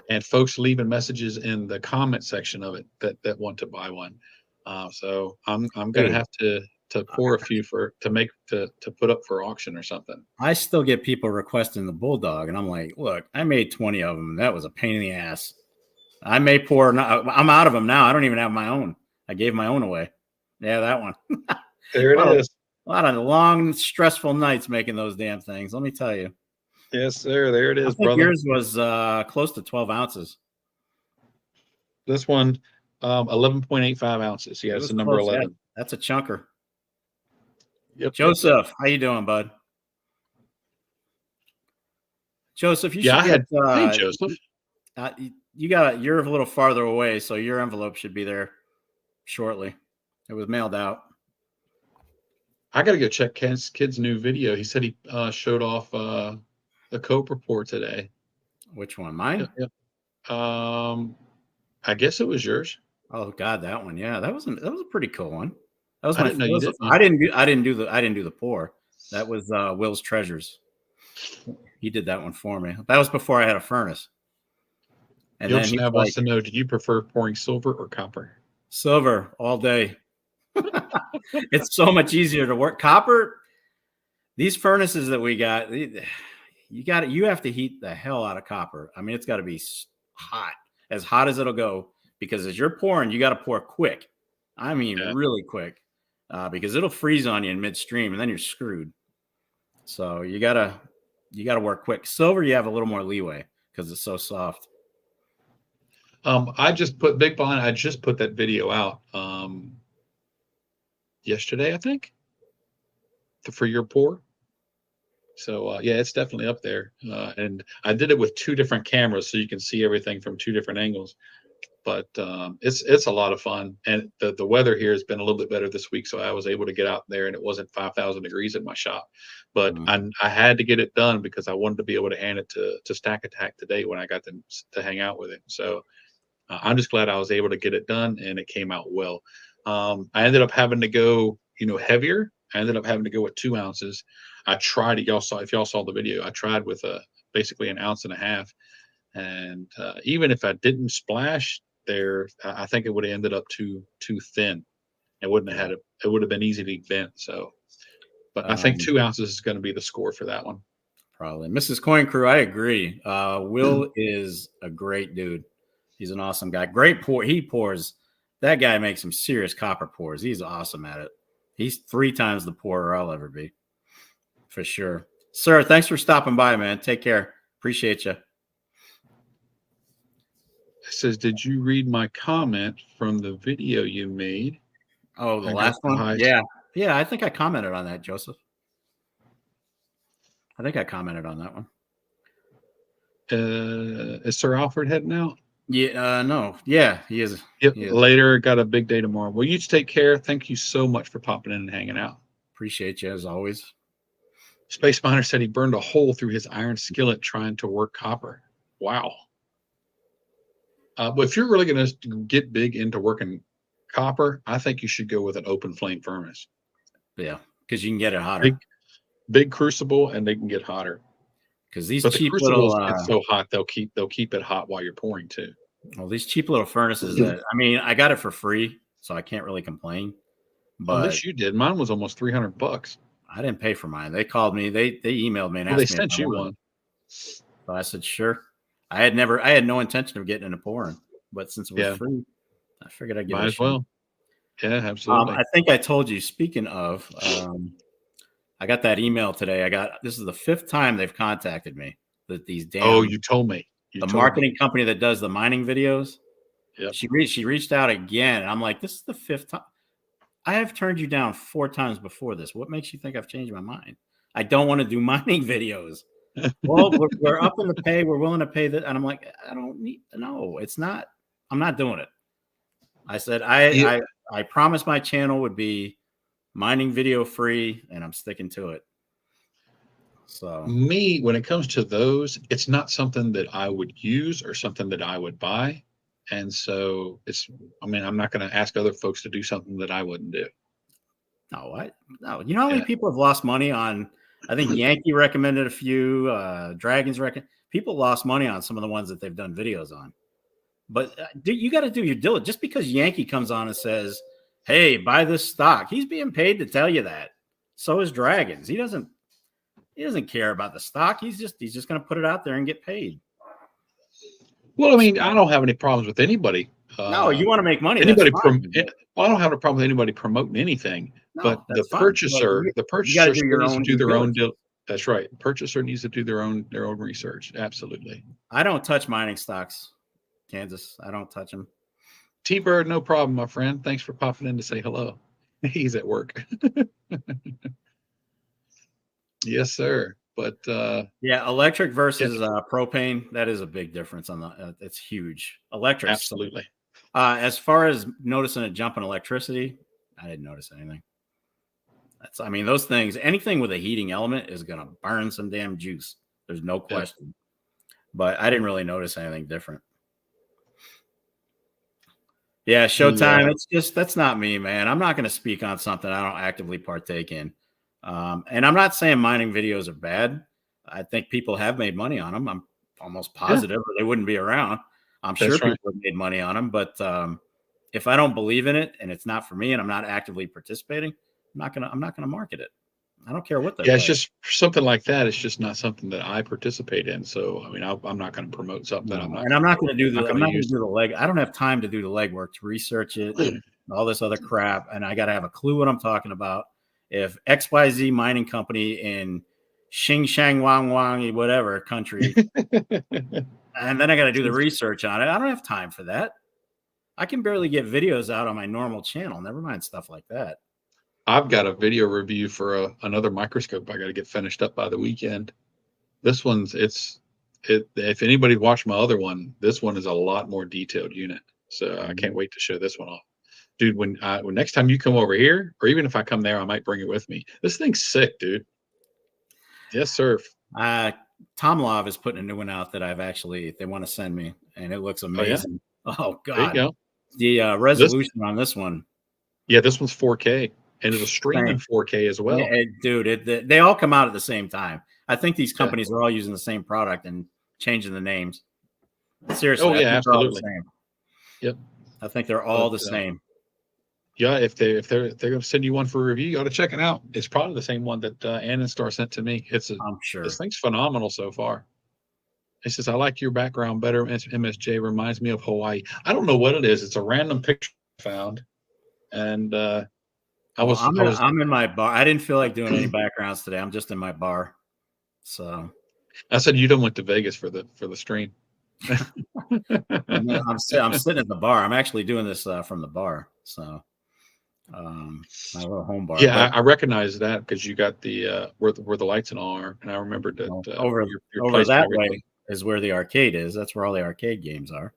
and folks leaving messages in the comment section of it that want to buy one. So I'm gonna have to pour a few to put up for auction or something. I still get people requesting the Bulldog, and I'm like, look, I made 20 of them. That was a pain in the ass. I may pour. I'm out of them now. I don't even have my own. I gave my own away. Yeah, that one. There it is. A lot of long, stressful nights making those damn things. Let me tell you. Yes, sir. There it is, brother. Yours was close to 12 ounces. This one, 11.85 ounces. Yeah, it's the number close. 11. Yeah, that's a chunker. Yep. Joseph, how you doing, bud? Joseph, you should get. Hey, Joseph. You're a little farther away, so your envelope should be there shortly. It was mailed out. I got to go check kid's new video. He said he showed off the Cope report today. Which one? Mine? Yep. I guess it was yours. Oh God, that one. Yeah, that was a pretty cool one. That was I didn't know you did. I didn't do the pour. That was Will's Treasures. He did that one for me. That was before I had a furnace. And then he wants to know: do you prefer pouring silver or copper? Silver all day. It's so much easier to work. Copper. These furnaces that we got, you have to heat the hell out of copper. I mean, it's got to be hot as it'll go, because as you're pouring, you got to pour quick. I mean, really quick, because it'll freeze on you in midstream, and then you're screwed. So you gotta work quick. Silver, you have a little more leeway because it's so soft. I just put Big Blind. I just put that video out yesterday, I think, for your pour. So yeah, it's definitely up there. And I did it with 2 different cameras, so you can see everything from 2 different angles. But it's a lot of fun, and the weather here has been a little bit better this week, so I was able to get out there, and it wasn't 5,000 degrees in my shop. But I had to get it done because I wanted to be able to hand it to Stack Attack today when I got to hang out with him. So I'm just glad I was able to get it done, and it came out well. I ended up having to go, heavier. I ended up having to go with 2 ounces. I tried it. If y'all saw the video, I tried with basically 1.5 ounces. And even if I didn't splash there, I think it would have ended up too thin. It wouldn't have had it. It would have been easy to vent. So, but I think 2 ounces is going to be the score for that one. Probably. Mrs. Coin Crew, I agree. Will is a great dude. He's an awesome guy. Great pour. He pours. That guy makes some serious copper pours. He's awesome at it. He's 3 times the pourer I'll ever be. For sure. Sir, thanks for stopping by, man. Take care. Appreciate you. It says, did you read my comment from the video you made? Oh, the last one? Yeah. Yeah, I think I commented on that, Joseph. I think I commented on that one. Is Sir Alfred heading out? Yeah, no. Yeah, he is. Yep. He is. Later, got a big day tomorrow. Well, you take care. Thank you so much for popping in and hanging out. Appreciate you as always. Space Miner said he burned a hole through his iron skillet trying to work copper. Wow. But if you're really going to get big into working copper, I think you should go with an open flame furnace. Yeah, because you can get it hotter. Big crucible, and they can get hotter. Because these cheap little get so hot they'll keep it hot while you're pouring too. Well, these cheap little furnaces I got it for free, so I can't really complain. But at least you did. Mine was almost $300. I didn't pay for mine. They called me. They emailed me and asked me. They sent you one. So I said, sure. I had no intention of getting into pouring, but since it was free, I figured I'd give Might it a as shot. well. Yeah, absolutely. I think I told you, speaking of, I got that email today. This is the 5th time they've contacted me. That these Oh, damn you told me. the marketing company that does the mining videos. Yep. She reached out again. And I'm like, this is the 5th time. I have turned you down 4 times before this. What makes you think I've changed my mind? I don't want to do mining videos. Well, we're up in the pay. We're willing to pay that. And I'm like, I don't need. No, it's not. I'm not doing it. I said, I promised my channel would be mining video free, and I'm sticking to it. So me, when it comes to those, it's not something that I would use or something that I would buy. And so I'm not going to ask other folks to do something that I wouldn't do. No. You know how many people have lost money on, I think Yankee recommended a few, Dragons people lost money on some of the ones that they've done videos on. But you got to do your diligence. Just because Yankee comes on and says, hey, buy this stock, he's being paid to tell you that. So is Dragons. He doesn't care about the stock. He's just going to put it out there and get paid. Well, I mean, I don't have any problems with anybody. No, you want to make money. I don't have a problem with anybody promoting anything. No, but the purchaser still needs to do their own deal. That's right. The purchaser needs to do their own research. Absolutely. I don't touch mining stocks, Kansas. I don't touch them. T-Bird, no problem, my friend. Thanks for popping in to say hello. He's at work. Yes, sir. But yeah, electric versus propane, that is a big difference on the. It's huge. Electric, absolutely. As far as noticing a jump in electricity, I didn't notice anything. Those things. Anything with a heating element is going to burn some damn juice. There's no question. Yeah. But I didn't really notice anything different. Yeah, Showtime. It's just that's not me, man. I'm not going to speak on something I don't actively partake in. And I'm not saying mining videos are bad. I think people have made money on them. I'm almost positive or they wouldn't be around. I'm sure people have made money on them. But if I don't believe in it and it's not for me and I'm not actively participating, I'm not gonna market it. I don't care what they. Yeah, it's just something like that. It's just not something that I participate in. So I'm not going to promote something. I'm not going to do the leg. I don't have time to do the legwork to research it, and all this other crap, and I got to have a clue what I'm talking about. If XYZ mining company in Xing Shang Wang Wang whatever country, and then I got to do the research on it. I don't have time for that. I can barely get videos out on my normal channel. Never mind stuff like that. I've got a video review for another microscope I got to get finished up by the weekend. This one's if anybody watched my other one, this one is a lot more detailed unit. So I can't wait to show this one off. Dude, when next time you come over here, or even if I come there, I might bring it with me. This thing's sick, dude. Yes, sir. Tom Love is putting a new one out that they want to send me, and it looks amazing. Oh God. There you go. The resolution on this one. Yeah, this one's 4K. And it'll stream in 4K as well. Yeah, dude, they all come out at the same time. I think these companies are all using the same product and changing the names. Seriously. Oh, yeah, absolutely. Yep. I think they're all the same. Yeah, if they're going to send you one for review, you ought to check it out. It's probably the same one that Annenstar sent to me. I'm sure. This thing's phenomenal so far. It says, I like your background better. MSJ reminds me of Hawaii. I don't know what it is. It's a random picture I found. And I'm in my bar. I didn't feel like doing any backgrounds today. I'm just in my bar. So I said you don't went to Vegas for the stream. I'm sitting at the bar. I'm actually doing this from the bar. So my little home bar. Yeah, I recognize that because you got the where the lights and all are, and I remembered that over that way is where the arcade is. That's where all the arcade games are.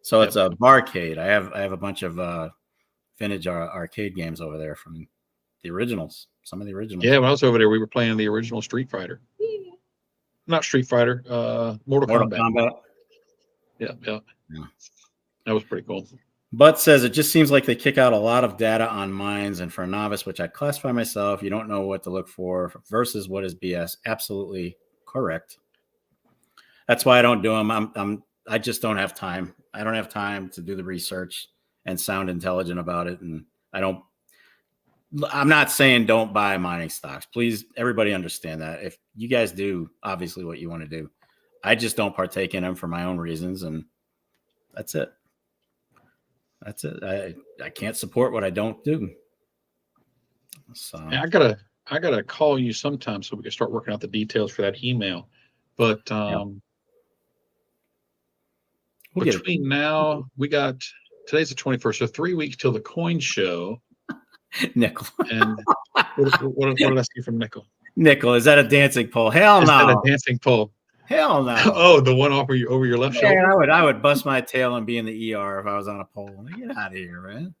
So it's a barcade. I have a bunch of vintage arcade games over there from the originals. Some of the originals. Yeah, when I was over there, we were playing the original Street Fighter. Not Street Fighter, Mortal Kombat. Yeah. That was pretty cool. But says it just seems like they kick out a lot of data on mines, and for a novice, which I classify myself, you don't know what to look for versus what is BS. Absolutely correct. That's why I don't do them. I just don't have time. I don't have time to do the research and sound intelligent about it. And I'm not saying don't buy mining stocks. Please, everybody understand that. If you guys do, obviously what you want to do. I just don't partake in them for my own reasons. And that's it. That's it. I can't support what I don't do. So And I gotta call you sometime so we can start working out the details for that email. But we'll get it. between now, we got today's the 21st, so 3 weeks till the coin show. Nickel. And what did I see from Nickel? Nickel, is that a dancing pole? Hell Is that no. a dancing pole? Hell no. Oh, the one over your left Man, shoulder. I would bust my tail and be in the ER if I was on a pole. Get out of here, man.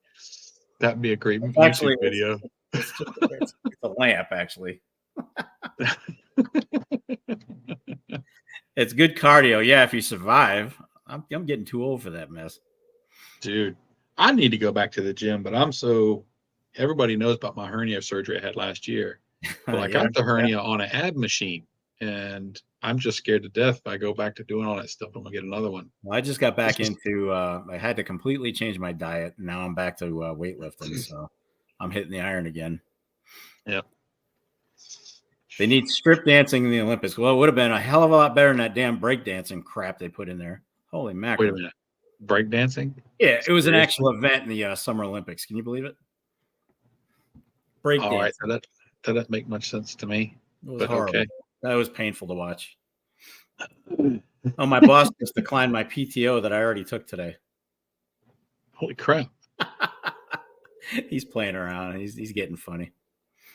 That'd be a great Actually, YouTube video. It's a lamp, actually. It's good cardio. Yeah, if you survive. I'm getting too old for that mess. Dude, I need to go back to the gym, but everybody knows about my hernia surgery I had last year. Well, I got the hernia on an ab machine, and I'm just scared to death if I go back to doing all that stuff. I'm gonna get another one. Well, I just got back into. I had to completely change my diet. And now I'm back to weightlifting, so I'm hitting the iron again. Yep. They need strip dancing in the Olympics. Well, it would have been a hell of a lot better than that damn breakdancing crap they put in there. Holy mackerel! Wait a minute, break dancing? Yeah, it was an actual event in the Summer Olympics. Can you believe it? Breakdancing. All right, that doesn't make much sense to me. It was But horrible. okay. That was painful to watch. Oh, my boss just declined my PTO that I already took today. Holy crap! He's playing around. He's getting funny.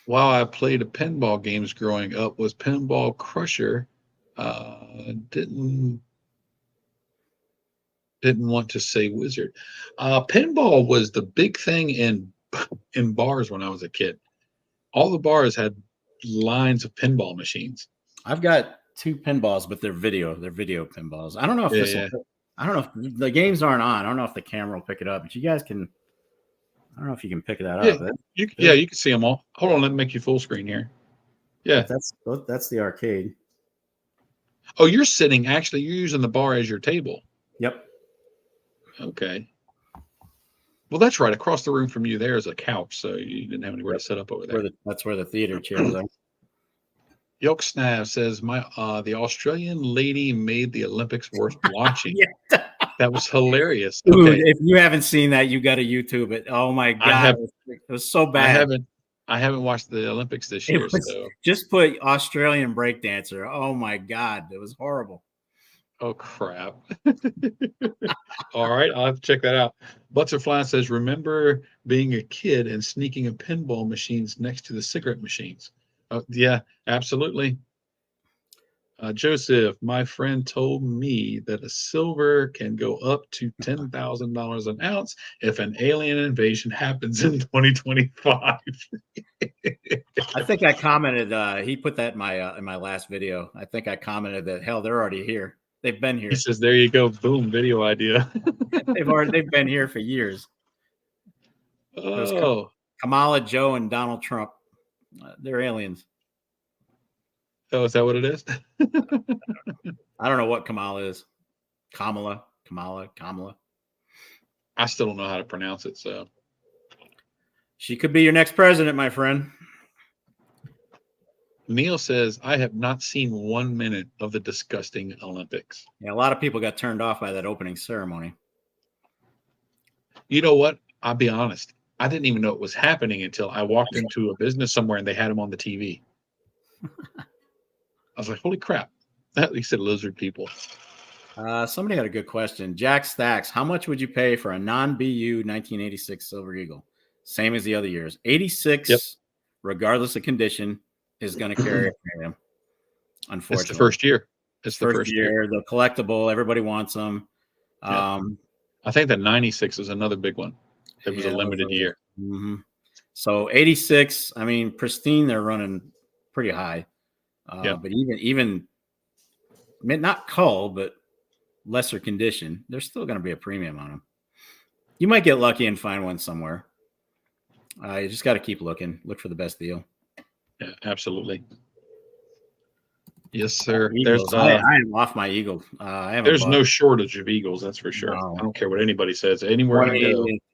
While I played pinball games growing up, was Pinball Crusher. Didn't want to say Wizard. Pinball was the big thing in bars when I was a kid. All the bars had lines of pinball machines. I've got 2 pinballs, but they're video pinballs. I don't know if I don't know if the games aren't on. I don't know if the camera will pick it up, but you guys can. I don't know if you can pick that up. You can see them all. Hold on, let me make you full screen here. Yeah, that's the arcade. Oh, you're using the bar as your table. Yep. Okay. Well, that's right. Across the room from you, there is a couch, so you didn't have anywhere to set up over there. That's where the theater chairs are. Yolk Snav says the Australian lady made the Olympics worth watching. Yeah. That was hilarious. Dude, okay. If you haven't seen that, you got to YouTube it. Oh my god, it was so bad. I haven't watched the Olympics this year. So just put Australian breakdancer. Oh my god, it was horrible. Oh crap. All right, I'll have to check that out. Butterfly says, remember being a kid and sneaking in pinball machines next to the cigarette machines. Yeah, absolutely. Joseph, my friend told me that a silver can go up to $10,000 an ounce if an alien invasion happens in 2025. I think I commented. He put that in my last video. I think I commented that hell, they're already here. They've been here. He says, "There you go, boom, video idea." They've been here for years. Oh, Kamala, Joe, and Donald Trump. They're aliens. Oh, is that what it is? I don't know what Kamala is. Kamala. I still don't know how to pronounce it. So she could be your next president, my friend. Neil says, I have not seen 1 minute of the disgusting Olympics. Yeah, a lot of people got turned off by that opening ceremony. You know what? I'll be honest. I didn't even know it was happening until I walked into a business somewhere and they had him on the TV. I was like, holy crap. At least said lizard people. Somebody had a good question. Jack Stacks, how much would you pay for a non-BU 1986 Silver Eagle? Same as the other years. 86, yep. Regardless of condition, is going to carry a premium. Unfortunately. It's the first year. It's the first year. The collectible. Everybody wants them. Yeah. I think that 96 is another big one. It was a limited year. Mm-hmm. So 86, I mean, pristine, they're running pretty high. But even not cull, but lesser condition, there's still going to be a premium on them. You might get lucky and find one somewhere. You just got to keep looking. Look for the best deal. Yeah, absolutely. Yes, sir. I am off my Eagle. There's no shortage of Eagles, that's for sure. No. I don't care what ananybody says. Anywhere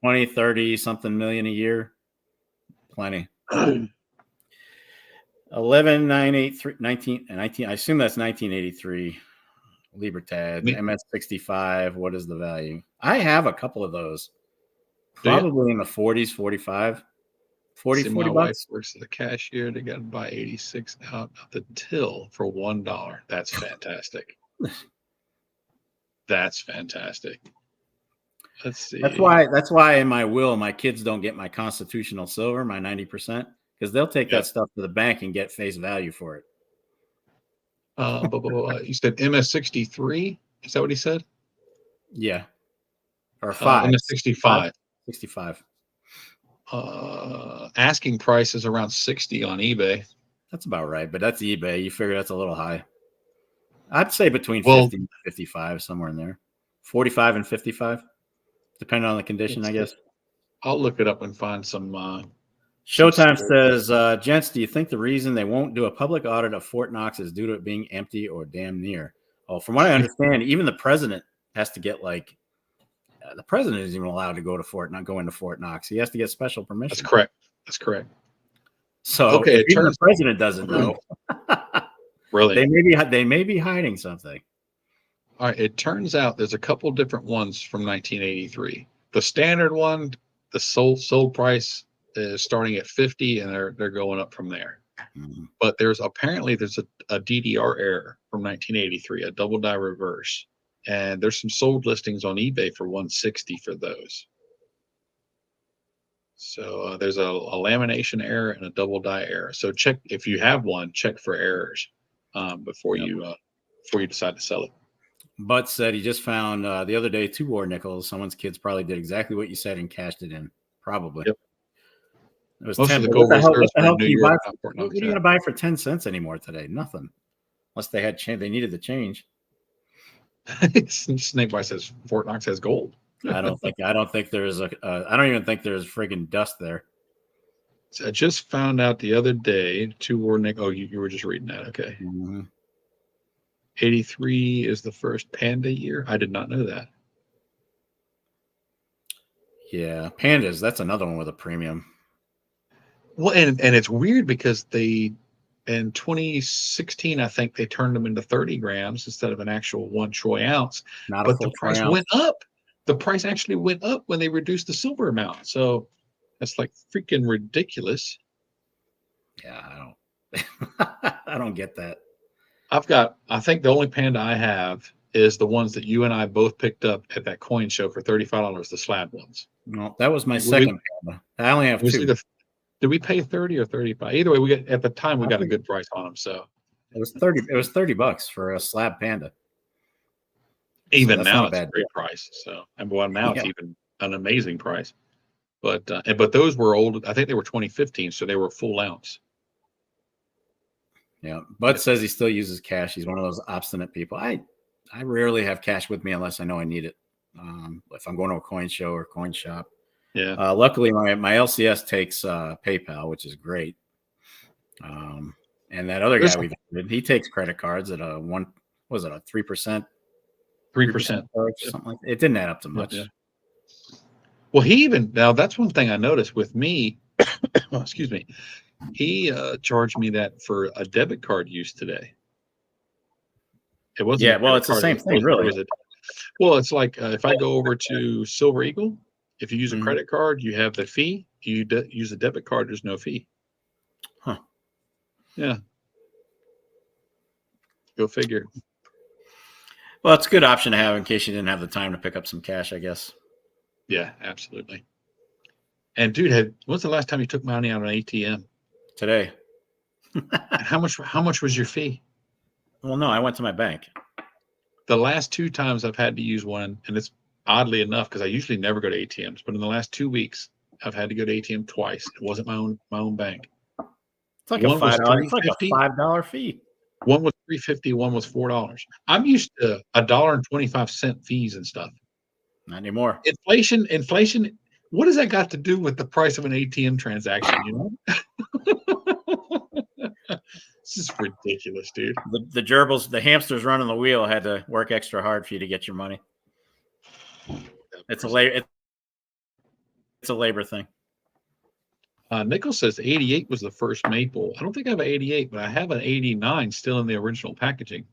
20, 30 something million a year. Plenty. 11983 19 I assume that's 1983 Libertad MS65. What is the value? I have a couple of those. Probably in the 40s, 45, 40, See, 40 my wife bucks. works at the cashier. They got to buy 86 out of the till for $1. That's fantastic. That's fantastic. Let's see. That's why in my will, my kids don't get my constitutional silver, my 90%, because they'll take that stuff to the bank and get face value for it. You said MS63? Is that what he said? Yeah. Or 5. MS65. 65. Asking price is around 60 on eBay. That's about right, but that's eBay. You figure that's a little high. I'd say between 50 and 55, somewhere in there. 45 and 55, depending on the condition, I guess. I'll look it up and find some. Showtime says, gents, do you think the reason they won't do a public audit of Fort Knox is due to it being empty or damn near? Oh, from what I understand, even the president has to get the president isn't even allowed to go into Fort Knox. He has to get special permission. That's correct. So if even the president doesn't know, really, they may be hiding something. All right. It turns out there's a couple different ones from 1983. The standard one, the sold price is starting at 50, and they're going up from there. Mm-hmm. But there's a DDR error from 1983, a double die reverse, and there's some sold listings on eBay for 160 for those. So there's a lamination error and a double die error. So check if you have one. Check for errors before you decide to sell it. Butt said he just found the other day 2 war nickels. Someone's kids probably did exactly what you said and cashed it in. Probably. Yep. It was 10. What the hell do you buy? What are you going to buy for 10 cents anymore today? Nothing. Unless they had change, they needed the change. Snakebite says Fort Knox has gold. I don't think there's I don't even think there's friggin' dust there. So I just found out the other day 2 war nickel. Oh, you were just reading that. Okay. Mm-hmm. 83 is the first Panda year. I did not know that. Yeah, Pandas. That's another one with a premium. Well, and it's weird because in 2016, I think they turned them into 30 grams instead of an actual 1 troy ounce. But the price went up. The price actually went up when they reduced the silver amount. So that's like freaking ridiculous. Yeah, I don't get that. I think the only Panda I have is the ones that you and I both picked up at that coin show for $35, the slab ones. No, that was my second Panda. I only have 2. Did we pay 30 or 35? Either way, at the time we got a good price on them. So it was 30. It was $30 for a slab Panda. Even now, it's a great price. So, and now it's even an amazing price. But those were old. I think they were 2015, so they were full ounce. Yeah, Bud says he still uses cash. He's one of those obstinate people. I rarely have cash with me unless I know I need it. If I'm going to a coin show or coin shop. Yeah. Luckily, my LCS takes PayPal, which is great. And that other guy he takes credit cards at a 3%? 3%, something like that. It didn't add up to much. Yeah. Well, now that's one thing I noticed with me. Excuse me. He charged me that for a debit card use today. It wasn't. Yeah, well, it's the same thing, really. Well, it's like if I go over to Silver Eagle, if you use a credit card, you have the fee. If you use a debit card, there's no fee. Huh. Yeah. Go figure. Well, it's a good option to have in case you didn't have the time to pick up some cash, I guess. Yeah, absolutely. And dude, when's the last time you took money out of an ATM? Today. How much was your fee? Well, no, I went to my bank. The last 2 times I've had to use one, and it's oddly enough because I usually never go to ATMs, but in the last 2 weeks, I've had to go to ATM twice. It wasn't my own bank. It's like a $5 fee. One was $3.50, one was $4. I'm used to $1.25 fees and stuff. Not anymore. Inflation. What has that got to do with the price of an ATM transaction? You know, this is ridiculous, dude. The gerbils, the hamsters running the wheel, had to work extra hard for you to get your money. It's a labor thing. Nickel says 88 was the first maple. I don't think I have an 88, but I have an 89 still in the original packaging.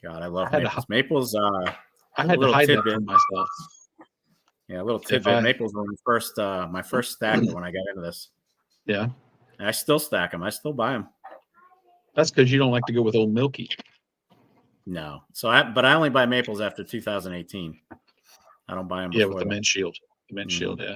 God, I love maples. Maples. I had to hide that from myself. Yeah, a little If tidbit. I- Maples were my first stacker when I got into this. Yeah, And I still stack them. I still buy them. that's because you don't like to go with Old Milky. No. But I only buy maples after 2018. I don't buy them Yeah, before with the that. Mint Shield. The Mint Mhm. Shield, yeah.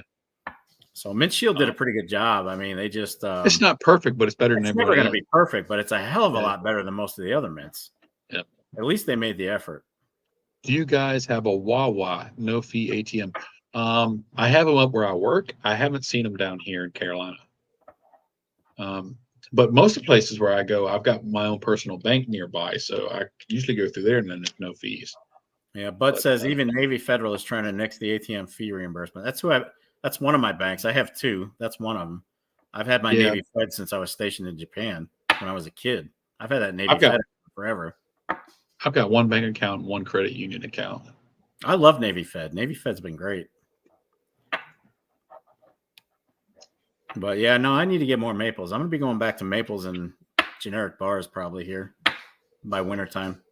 So Mint Shield did a pretty good job. I mean, they just It's not perfect, but it's better than it's never everybody going to else. be perfect, but it's a hell of a Yeah. lot better than most of the other mints. Yep. At least they made the effort. Do you guys have a Wawa no fee ATM? I have them up where I work. I haven't seen them down here in Carolina. But most of the places where I go, I've got my own personal bank nearby, so I usually go through there and then there's no fees. Yeah, Bud But, says even Navy Federal is trying to nix the ATM fee reimbursement. That's one of my banks. I have two. That's one of them. I've had my Yeah. Navy Fed since I was stationed in Japan when I was a kid. I've had that Navy I've got- Fed forever. I've got one bank account, and one credit union account. I love Navy Fed. Navy Fed's been great. But yeah, no, I need to get more maples. I'm gonna be going back to maples and generic bars probably here by wintertime.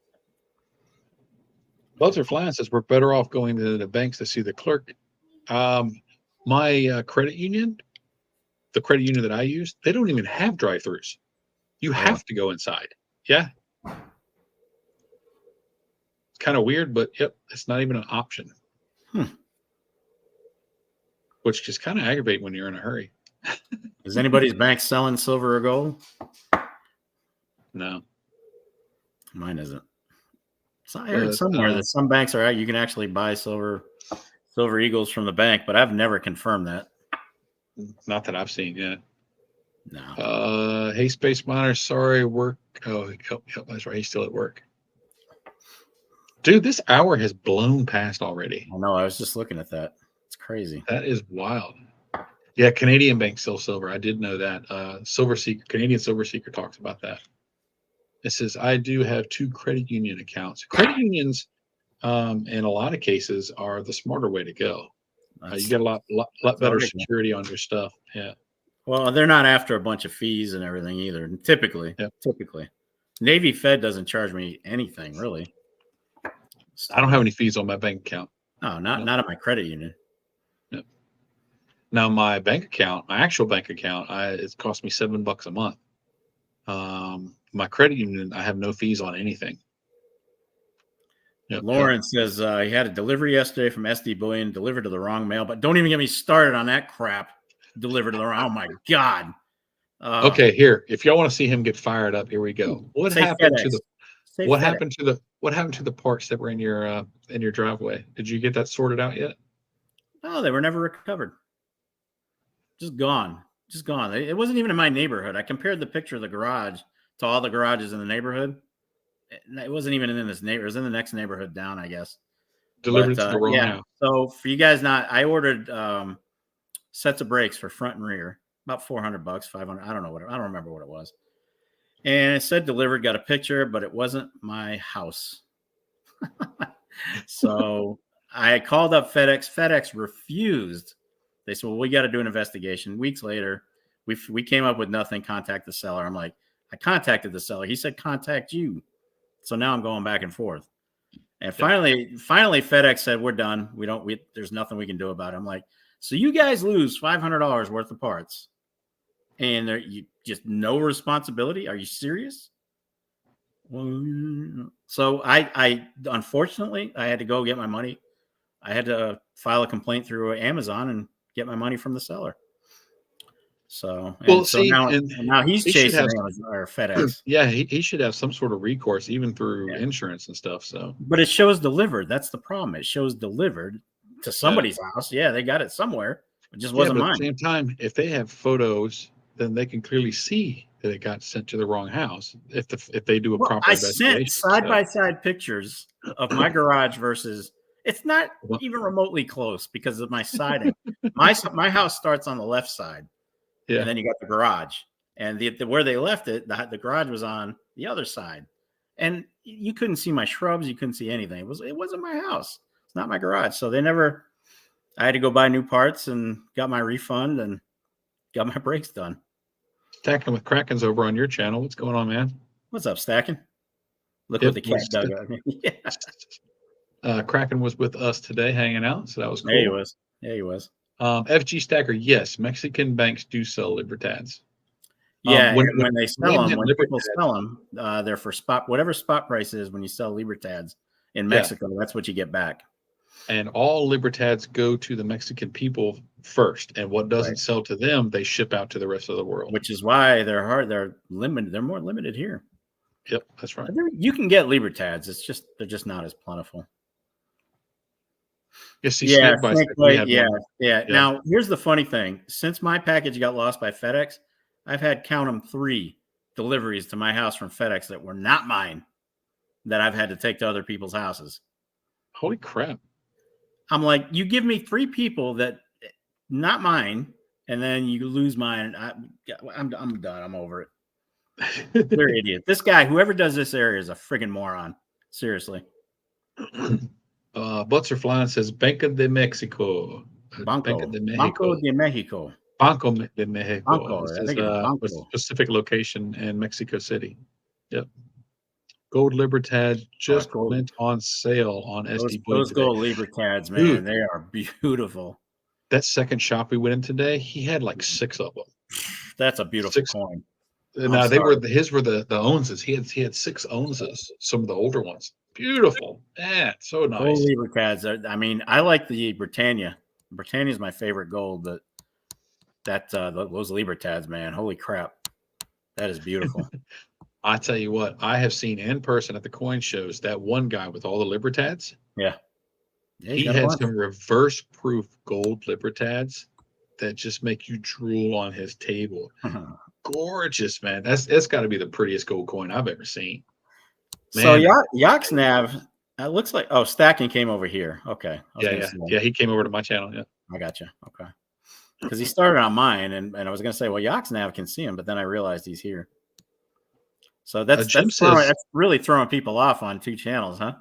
Buzzer Flying says we're better off going to the banks to see the clerk. My credit union, the credit union that I use, they don't even have drive-throughs. You have to go inside. Yeah. It's kind of weird, but yep, it's not even an option. Which is kind of aggravating when you're in a hurry. Is anybody's bank selling silver or gold? No. Mine isn't. So I heard somewhere that some banks are out. You can actually buy silver eagles from the bank, but I've never confirmed that. Not that I've seen yet. No. Hey, Space Miner, sorry, work. Oh, yep, that's right. He's still at work. Dude, this hour has blown past already. I know. I was just looking at that. It's crazy. That is wild. Yeah, Canadian banks sell silver. I did know that. Silver Seeker, Canadian Silver Seeker talks about that. It says, I do have 2 credit union accounts. Credit unions, in a lot of cases, are the smarter way to go. You get a lot better security on your stuff. Yeah. Well, they're not after a bunch of fees and everything either. Typically, Navy Fed doesn't charge me anything really. I don't have any fees on my bank account. No, not at my credit union. Yep. Now my bank account, my actual bank account, it cost me $7 a month. My credit union, I have no fees on anything. Yep, Lauren says he had a delivery yesterday from SD Bullion delivered to the wrong mail, but don't even get me started on that crap. Delivered to the wrong. Oh my God. Okay, here. If y'all want to see him get fired up, here we go. What happened to the parts that were in your driveway? Did you get that sorted out yet? No, they were never recovered. Just gone. Just gone. It wasn't even in my neighborhood. I compared the picture of the garage to all the garages in the neighborhood. It wasn't even in this neighborhood. It was in the next neighborhood down, I guess. Delivered to the wrong house. So for you guys I ordered sets of brakes for front and rear, about $400, $500. I don't remember what it was. And it said delivered, got a picture, but it wasn't my house. So I called up FedEx. FedEx refused. They said, well, we got to do an investigation. Weeks later, we came up with nothing. Contact the seller. I'm like, I contacted the seller. He said, contact you. So now I'm going back and forth. And finally FedEx said, we're done. There's nothing we can do about it. I'm like, so you guys lose $500 worth of parts and you just no responsibility. Are you serious? So I unfortunately I had to go get my money. I had to file a complaint through Amazon and get my money from the seller. So, now he's chasing our FedEx. Yeah, he should have some sort of recourse, even through insurance and stuff. So, but it shows delivered. That's the problem. It shows delivered to somebody's house. Yeah, they got it somewhere. It just wasn't mine. At the same time, if they have photos, then they can clearly see that it got sent to the wrong house. If they do a proper investigation. I sent side by side pictures of my garage versus. It's not even remotely close because of my siding. My house starts on the left side. Yeah. And then you got the garage, and where they left it, the garage was on the other side, and you couldn't see my shrubs, you couldn't see anything. It wasn't my house. It's not my garage. So I had to go buy new parts and got my refund and got my brakes done. Stacking with Kraken's over on your channel. What's going on, man? What's up, Stacking? Look what the cat dug out. Kraken was with us today, hanging out, so that was cool. There he was. Yeah, he was. FG Stacker, yes, Mexican banks do sell Libertads. Yeah, When and when they sell them, when people Libertad, sell them, they're for whatever spot price is when you sell Libertads in Mexico. That's what you get back. And all Libertads go to the Mexican people first, and what doesn't sell to them, they ship out to the rest of the world. Which is why they're hard. They're limited. They're more limited here. Yep, that's right. You can get Libertads. It's just they're just not as plentiful. Yeah. Now here's the funny thing: since my package got lost by FedEx, I've had count them 3 deliveries to my house from FedEx that were not mine, that I've had to take to other people's houses. Holy crap! I'm like, you give me 3 people that not mine, and then you lose mine. I'm done. I'm over it. They're idiot. This guy, whoever does this area, is a friggin' moron. Seriously. Butts are flying says Banco de Mexico. Banco de Mexico. Banco de Mexico. Banco, This I is think it's a Banco. specific location in Mexico City. Yep. Gold Libertad just went on sale on SD Blue. Those gold Libertads, man, dude, they are beautiful. That second shop we went in today, he had like 6 of them. That's a beautiful coin. No, his were the onzas. He had 6 onzas, some of the older ones. Beautiful. Man, so nice. Gold Libertads. I mean, I like the Britannia. Britannia is my favorite gold. Those Libertads, man. Holy crap. That is beautiful. I tell you what, I have seen in person at the coin shows that one guy with all the Libertads. Yeah. He had some reverse proof gold Libertads that just make you drool on his table. Gorgeous, man. That's got to be the prettiest gold coin I've ever seen. Man. So Yoxnav, it looks like Stacking came over here. Okay. Yeah. He came over to my channel. Yeah. I got you. Okay. Because he started on mine, and I was going to say, well, Yoxnav can see him, but then I realized he's here. So that's really throwing people off on 2 channels, huh?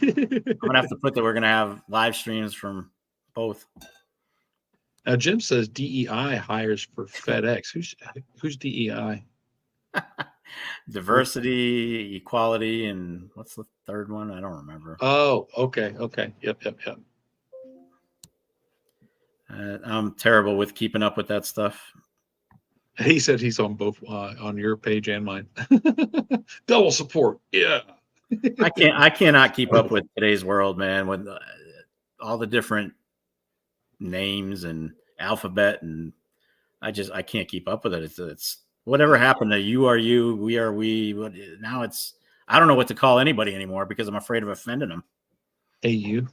I'm gonna have to put that we're gonna have live streams from both. Now Jim says DEI hires for FedEx. Who's DEI? Diversity, equality, and what's the third one? I don't remember. Oh, okay. Yep. I'm terrible with keeping up with that stuff. He said he's on both on your page and mine. Double support. Yeah. I cannot keep up with today's world, man, with all the different names and alphabet, and I can't keep up with it. It's whatever happened to you are you, we are we. Now I don't know what to call anybody anymore because I'm afraid of offending them. Hey, you.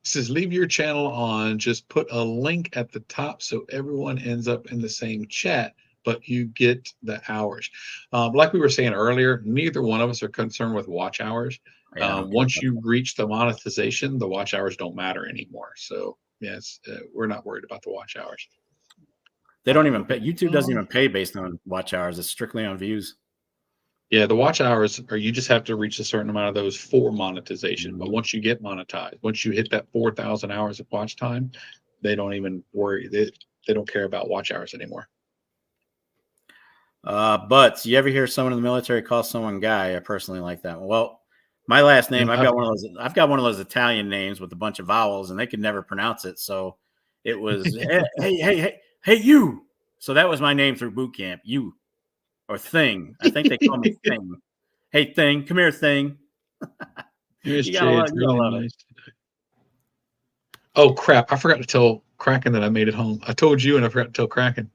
Says leave your channel on, just put a link at the top so everyone ends up in the same chat, but you get the hours. Like we were saying earlier, neither one of us are concerned with watch hours. Once you reach the monetization, the watch hours don't matter anymore. So yes, we're not worried about the watch hours. They don't even pay. YouTube doesn't even pay based on watch hours. It's strictly on views. Yeah, the watch hours you just have to reach a certain amount of those for monetization. But once you get monetized, once you hit that 4,000 hours of watch time, they don't even worry. They don't care about watch hours anymore. But you ever hear someone in the military call someone guy? I personally like that one. Well, my last name, I've got one of those Italian names with a bunch of vowels, and they could never pronounce it. So it was hey you. So that was my name through boot camp. You. Or Thing. I think they call me Thing. Hey, Thing. Come here, Thing. You gotta love it. Oh, crap. I forgot to tell Kraken that I made it home. I told you and I forgot to tell Kraken.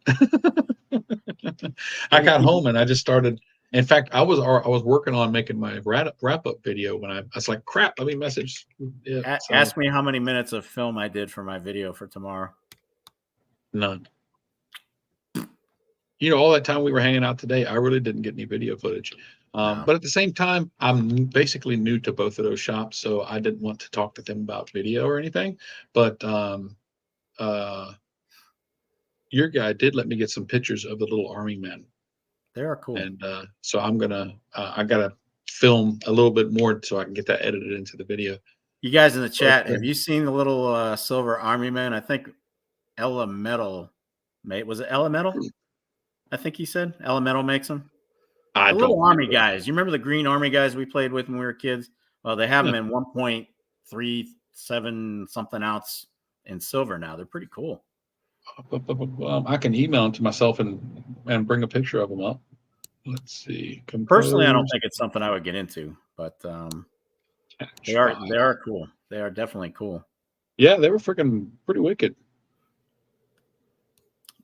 I got home and I just started. In fact, I was working on making my wrap-up video when I was like, crap, let me message. Yeah, ask me how many minutes of film I did for my video for tomorrow. None. You know, all that time we were hanging out today, I really didn't get any video footage. But at the same time, I'm basically new to both of those shops, so I didn't want to talk to them about video or anything. But your guy did let me get some pictures of the little army men. They are cool. And so I'm gonna, I gotta film a little bit more so I can get that edited into the video. You guys in the chat, have you seen the little silver army men? I think Elemental, was it Elemental? I think he said Elemental makes them. The little army guys. You remember the green army guys we played with when we were kids? Well, they have them in 1.8 3.7 something ounce in silver now. They're pretty cool. I can email them to myself and bring a picture of them up. Let's see. Personally, I don't think it's something I would get into, but they are cool. They are definitely cool. Yeah, they were freaking pretty wicked.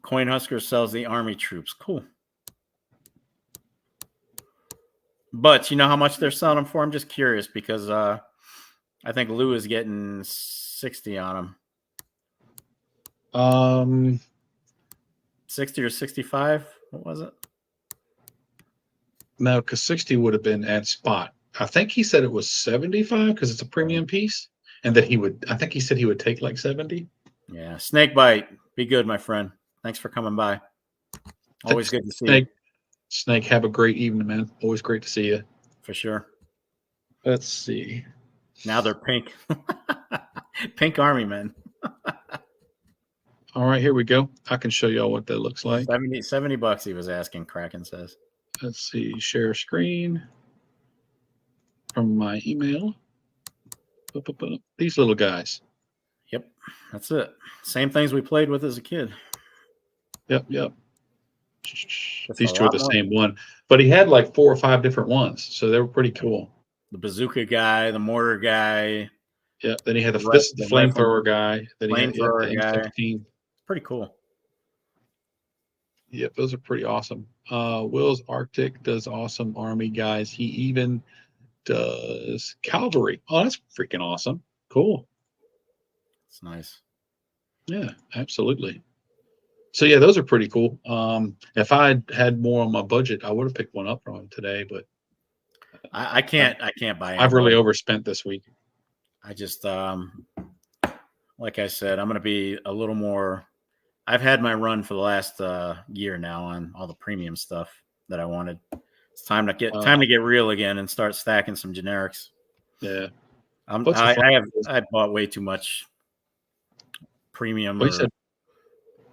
Coinhusker sells the army troops. Cool. But you know how much they're selling them for? I'm just curious because I think Lou is getting 60 on them. 60 or 65? What was it? No, because 60 would have been at spot. I think he said it was 75 because it's a premium piece, and that I think he said he would take like 70. Yeah. Snake Bite. Be good, my friend. Thanks for coming by. Always good to see you. Snake, have a great evening, man. Always great to see you. For sure. Let's see. Now they're pink. Pink army men. All right, here we go. I can show y'all what that looks like. $70 he was asking, Kraken says. Let's see. Share screen from my email. These little guys. Yep. That's it. Same things we played with as a kid. Yep. These two are the same one. But he had like 4 or 5 different ones. So they were pretty cool. The bazooka guy, the mortar guy. Yeah. Then he had the flamethrower guy. Then he had the M16. Pretty cool. Yep, those are pretty awesome. Will's Arctic does awesome army guys. He even does cavalry. Oh, that's freaking awesome. Cool. It's nice. Yeah, absolutely. So yeah, those are pretty cool. If I had more on my budget, I would have picked one up from him today, but I can't buy it. I've really overspent this week. I just like I said, I'm gonna be a little more. I've had my run for the last year now on all the premium stuff that I wanted. It's time to get real again and start stacking some generics. Yeah, I bought way too much premium. Well, he said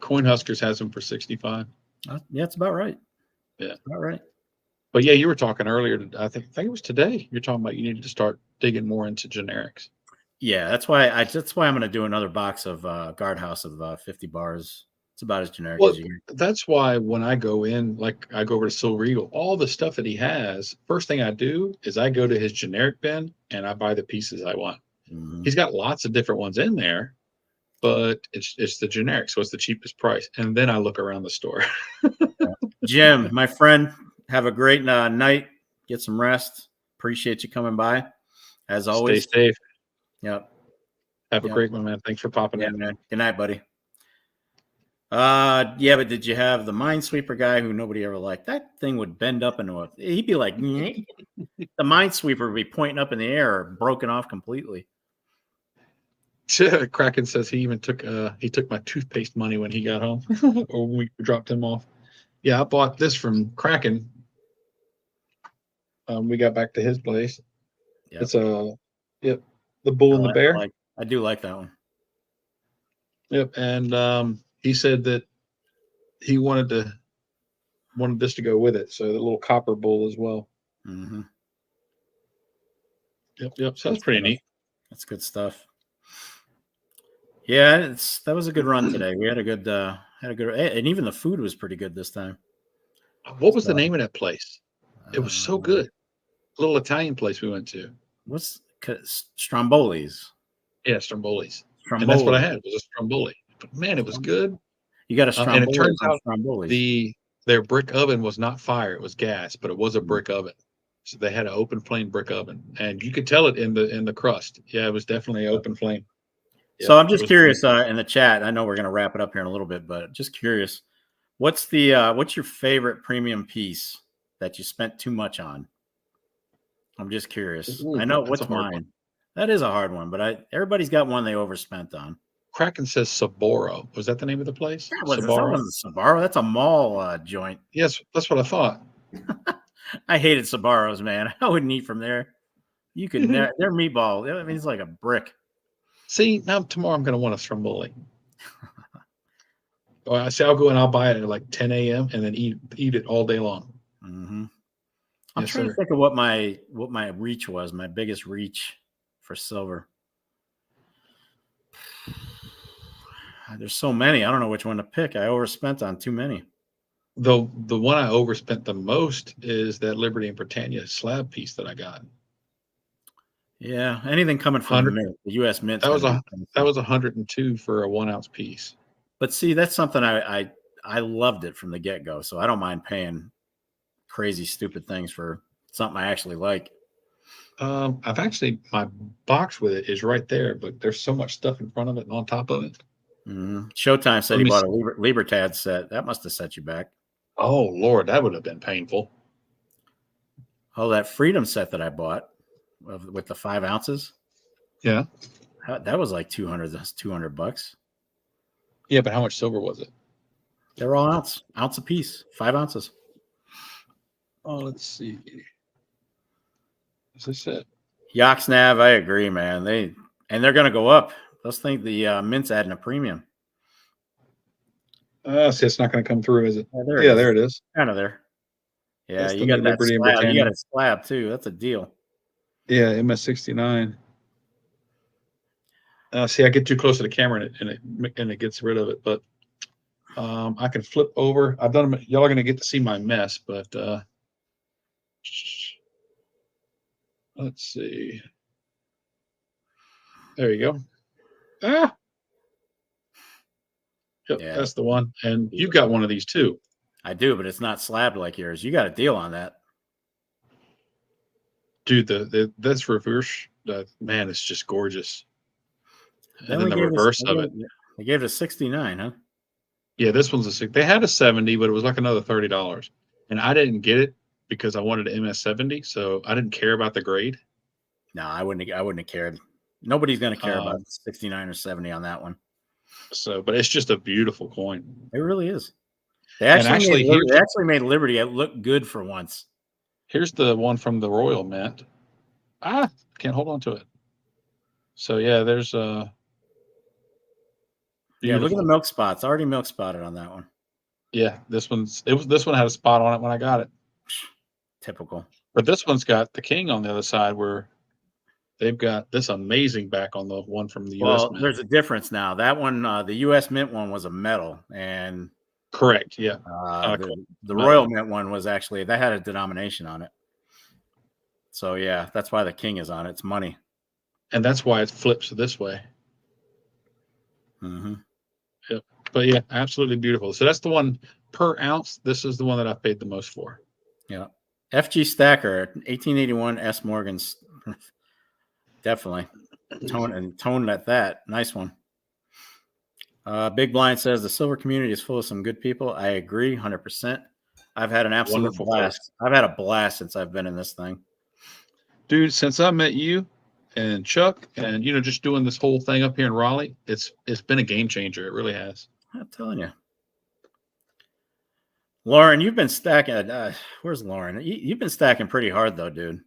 Coinhuskers has them for 65. Yeah, it's about right. Yeah, about right. But yeah, you were talking earlier. I think it was today. You're talking about you needed to start digging more into generics. Yeah, that's why I'm going to do another box of Guardhouse of 50 bars. It's about as generic as you get. That's why when I go in, like I go over to Silver Eagle, all the stuff that he has, first thing I do is I go to his generic bin and I buy the pieces I want. Mm-hmm. He's got lots of different ones in there, but it's the generic, so it's the cheapest price. And then I look around the store. Jim, my friend, have a great night. Get some rest. Appreciate you coming by. As always. Stay safe. Yep. Have a great one, man. Thanks for popping in. Man. Good night, buddy. Yeah, but did you have the Minesweeper guy who nobody ever liked? That thing would bend up into he'd be like, the Minesweeper would be pointing up in the air or broken off completely. Kraken says he even took my toothpaste money when he got home or when we dropped him off. Yeah, I bought this from Kraken. We got back to his place. Yep. It's the Bull and the Bear. I do like that one. Yep, and he said that he wanted this to go with it, so the little copper bull as well. Mm-hmm. Yep. So that's pretty neat. That's good stuff. Yeah, that was a good run today. We had a good, and even the food was pretty good this time. What was the name of that place? It was so good. A little Italian place we went to. What's Stromboli's? Yeah, Stromboli's. And that's what I had. It was a Stromboli. But man, it was good. You got a Stromboli. And it turns out their brick oven was not fire; it was gas, but it was a brick oven. So they had an open flame brick oven, and you could tell it in the crust. Yeah, it was definitely an open flame. Yeah, so I'm just curious in the chat. I know we're going to wrap it up here in a little bit, but just curious, what's your favorite premium piece that you spent too much on? I'm just curious. I know what's mine. That is a hard one, but everybody's got one they overspent on. Kraken says Saboro. Was that the name of the place? That wasn't Sabaro. That's a mall joint. Yes, that's what I thought. I hated Sabaros, man. I wouldn't eat from there. You could their meatball. I mean, it's like a brick. See, now tomorrow I'm going to want a Stromboli. I say I'll go and I'll buy it at like 10 a.m. and then eat it all day long. Mm-hmm. I'm trying to think of what my reach was. My biggest reach for silver. There's so many. I don't know which one to pick. I overspent on too many. The one I overspent the most is that Liberty and Britannia slab piece that I got. Yeah, anything coming from the mint, the U.S. Mint. That was 102 for a 1 ounce piece. But see, that's something I loved it from the get go. So I don't mind paying crazy, stupid things for something I actually like. I've actually, my box with it is right there, but there's so much stuff in front of it and on top of it. Mm-hmm. Showtime said he bought a Libertad set. That must have set you back. Oh Lord, that would have been painful. Oh, that Freedom set that I bought with the 5 ounces. Yeah, that was like $200. Yeah, but how much silver was it? They're all ounce a piece, 5 ounces. Oh, let's see. As I said, Yoxnav, I agree, man. They're going to go up. Those things, the mint's adding a premium. See, it's not going to come through, is it? Yeah, there it is. Kind of there. Yeah, that's you got that Liberty and slab. Britannia. You got a slab too. That's a deal. Yeah, MS69. See, I get too close to the camera and it gets rid of it. But I can flip over. I've done them. Y'all are going to get to see my mess, but let's see. There you go. Ah. Yep, Yeah. that's the one. And you've got one of these too. I do, but it's not slabbed like yours. You got a deal on that. Dude, that's reverse. Man, it's just gorgeous. And then the reverse of it. They gave it a 69, huh? Yeah, this one's a 6. They had a 70, but it was like another $30. And I didn't get it because I wanted an MS70, so I didn't care about the grade. No, I wouldn't have cared. Nobody's going to care about 69 or 70 on that one. So, but it's just a beautiful coin. It really is. They actually made Liberty look good for once. Here's the one from the Royal Mint. Can't hold on to it. So yeah, there's yeah, look at the milk spots. Already milk spotted on that one. Yeah, this one had a spot on it when I got it. Typical. But this one's got the king on the other side where they've got this amazing back on the one from the U.S. Mint. There's a difference now. That one, the U.S. Mint one was a metal, and correct, yeah. The Royal Mint one was actually, that had a denomination on it. So yeah, that's why the king is on it. It's money, and that's why it flips this way. Mm-hmm. Yep. But yeah, absolutely beautiful. So that's the one per ounce. This is the one that I've paid the most for. Yeah. FG Stacker, 1881 S. Morgan's. Definitely. Tone at that. Nice one. Big Blind says the silver community is full of some good people. I agree 100%. I've had an absolute Wonderful blast. folks. I've had a blast since I've been in this thing. Dude, since I met you and Chuck and, just doing this whole thing up here in Raleigh, it's been a game changer. It really has. I'm telling you. Lauren, you've been stacking. Where's Lauren? You've been stacking pretty hard, though, dude.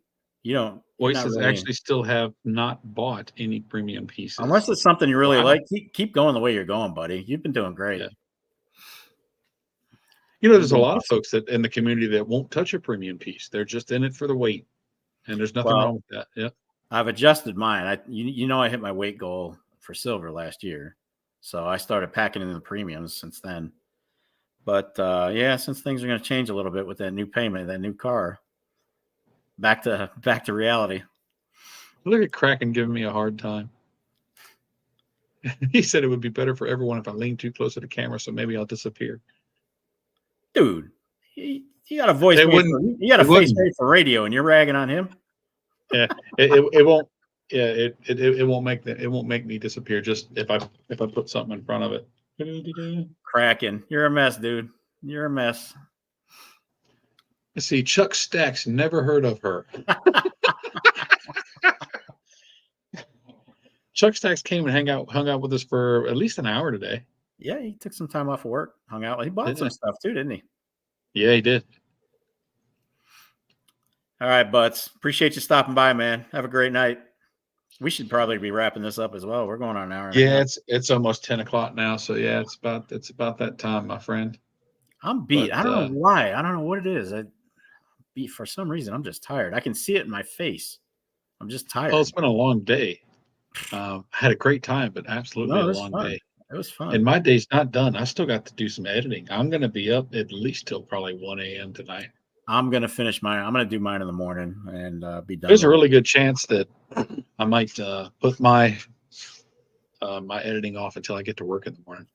You don't. Voices actually still have not bought any premium pieces. Unless it's something you really like, keep going the way you're going, buddy. You've been doing great. Yeah. There's a lot of folks that in the community that won't touch a premium piece. They're just in it for the weight, and there's nothing wrong with that. Yeah, I've adjusted mine. I hit my weight goal for silver last year, so I started packing in the premiums since then. But yeah, since things are going to change a little bit with that new payment, that new car, back to reality. Look at Kraken giving me a hard time. He said it would be better for everyone if I lean too close to the camera, so maybe I'll disappear. Dude, you got a voice. You got a face made for radio, and you're ragging on him. Yeah, it won't. Yeah, it won't make me disappear. Just if I put something in front of it. Kraken, you're a mess, dude. You're a mess. Let's see, Chuck Stacks, never heard of her. Chuck Stacks came and hung out with us for at least an hour today. Yeah, he took some time off of work, hung out. He bought some stuff too, didn't he? Yeah, he did. All right, Butts. Appreciate you stopping by, man. Have a great night. We should probably be wrapping this up as well. We're going on an hour. Yeah, it's almost 10 o'clock now. So yeah, it's about that time, my friend. I'm beat. I don't know why. I don't know what it is. I beat for some reason. I'm just tired. I can see it in my face. I'm just tired. Oh, it's been a long day. I had a great time, but absolutely No, a it was long fun. day. It was fun. And my day's not done. I still got to do some editing. I'm going to be up at least till probably 1 a.m. tonight. I'm gonna finish mine. I'm gonna do mine in the morning and be done. There's a with it. really good chance that I might put my my editing off until I get to work in the morning.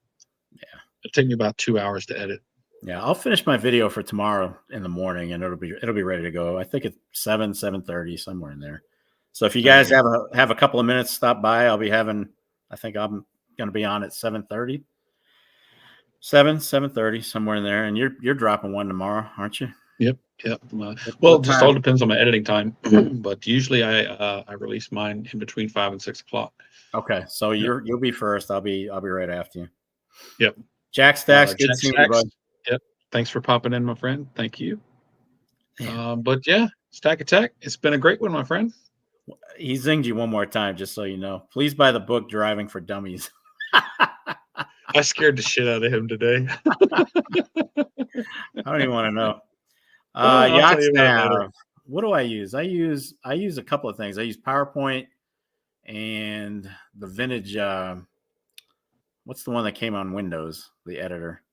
Yeah. It'll take me about 2 hours to edit. Yeah, I'll finish my video for tomorrow in the morning, and it'll be ready to go. I think it's 7:30 somewhere in there. So if you guys have a couple of minutes, stop by. I'll be having. I think I'm gonna be on at 7:30. 7:30 somewhere in there, and you're dropping one tomorrow, aren't you? Yep. Well, What it just time? all depends on my editing time, but usually I release mine in between 5 and 6 o'clock. Okay, so you'll be first. I'll be right after you. Yep. Jack Stacks, good Jack seeing you, Stacks. bud. Yep. Thanks for popping in, my friend. Thank you. Yeah. But yeah, Stack Attack. It's been a great one, my friend. He zinged you one more time, just so you know. Please buy the book Driving for Dummies. I scared the shit out of him today. I don't even want to know. I'll tell you about it later. Yachtstav. What do I use? I use a couple of things. I use PowerPoint and the vintage. What's the one that came on Windows? The editor,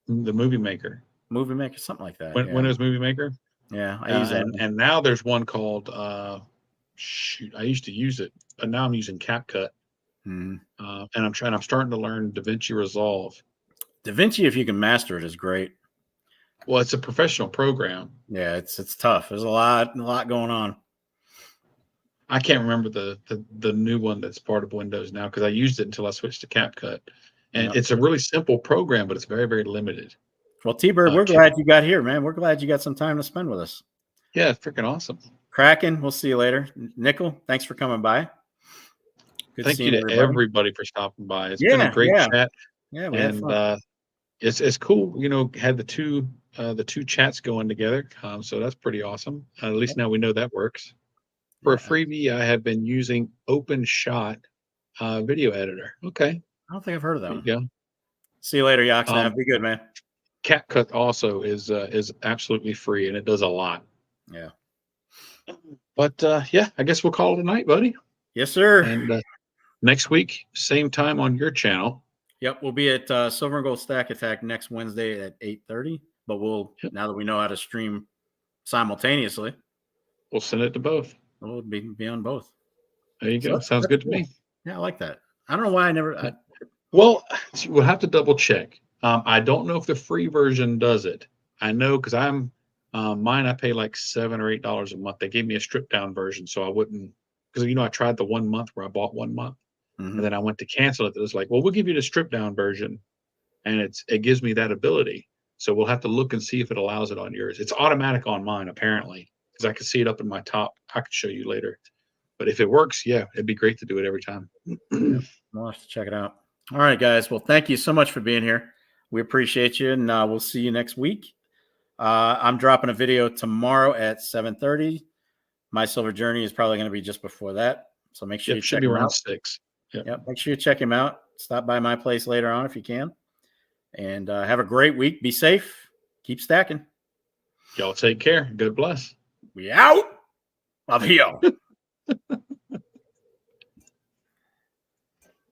The Movie Maker. Movie Maker, something like that. Windows Movie Maker. Yeah, I use that. And now there's one called shoot. I used to use it, but now I'm using CapCut. Mhm. And I'm starting to learn DaVinci Resolve. DaVinci, if you can master it, is great. Well, it's a professional program. Yeah, it's tough. There's a lot going on. I can't remember the new one that's part of Windows now because I used it until I switched to CapCut. And It's a really simple program, but it's very, very limited. Well, T-Bird, we're glad you got here, man. We're glad you got some time to spend with us. Yeah, it's freaking awesome. Kraken, we'll see you later. Nickel, thanks for coming by. Good Thank you to everybody for stopping by. It's been a great chat. Yeah, we had fun. It's cool, had the two chats going together. So that's pretty awesome. At least now we know that works. For a freebie, I have been using OpenShot video editor. Okay. I don't think I've heard of that one. Yeah. See you later, Yachtstav. Be good, man. CapCut also is absolutely free and it does a lot. Yeah. But yeah, I guess we'll call it a night, buddy. Yes, sir. And next week, same time on your channel. Yep, we'll be at Silver and Gold Stack Attack next Wednesday at 8:30. But now that we know how to stream simultaneously, we'll send it to both. We'll be on both. There you go. Sounds good to me. Yeah, I like that. I don't know why I never. Well, we'll have to double check. I don't know if the free version does it. I know because I'm mine. I pay like $7 or $8 a month. They gave me a stripped down version, so I wouldn't because I tried the 1 month where I bought 1 month, and then I went to cancel it. It was like, well, we'll give you the stripped down version, and it gives me that ability. So we'll have to look and see if it allows it on yours. It's automatic on mine apparently because I can see it up in my top. I can show you later. But if it works, yeah, it'd be great to do it every time. We'll have to check it out. All right, guys. Well, thank you so much for being here. We appreciate you, and we'll see you next week. I'm dropping a video tomorrow at 7:30. My Silver Journey is probably going to be just before that, so make sure you check him out. 6. Yep. Make sure you check him out. Stop by my place later on if you can, and have a great week. Be safe. Keep stacking. Y'all take care. God bless. We out of here.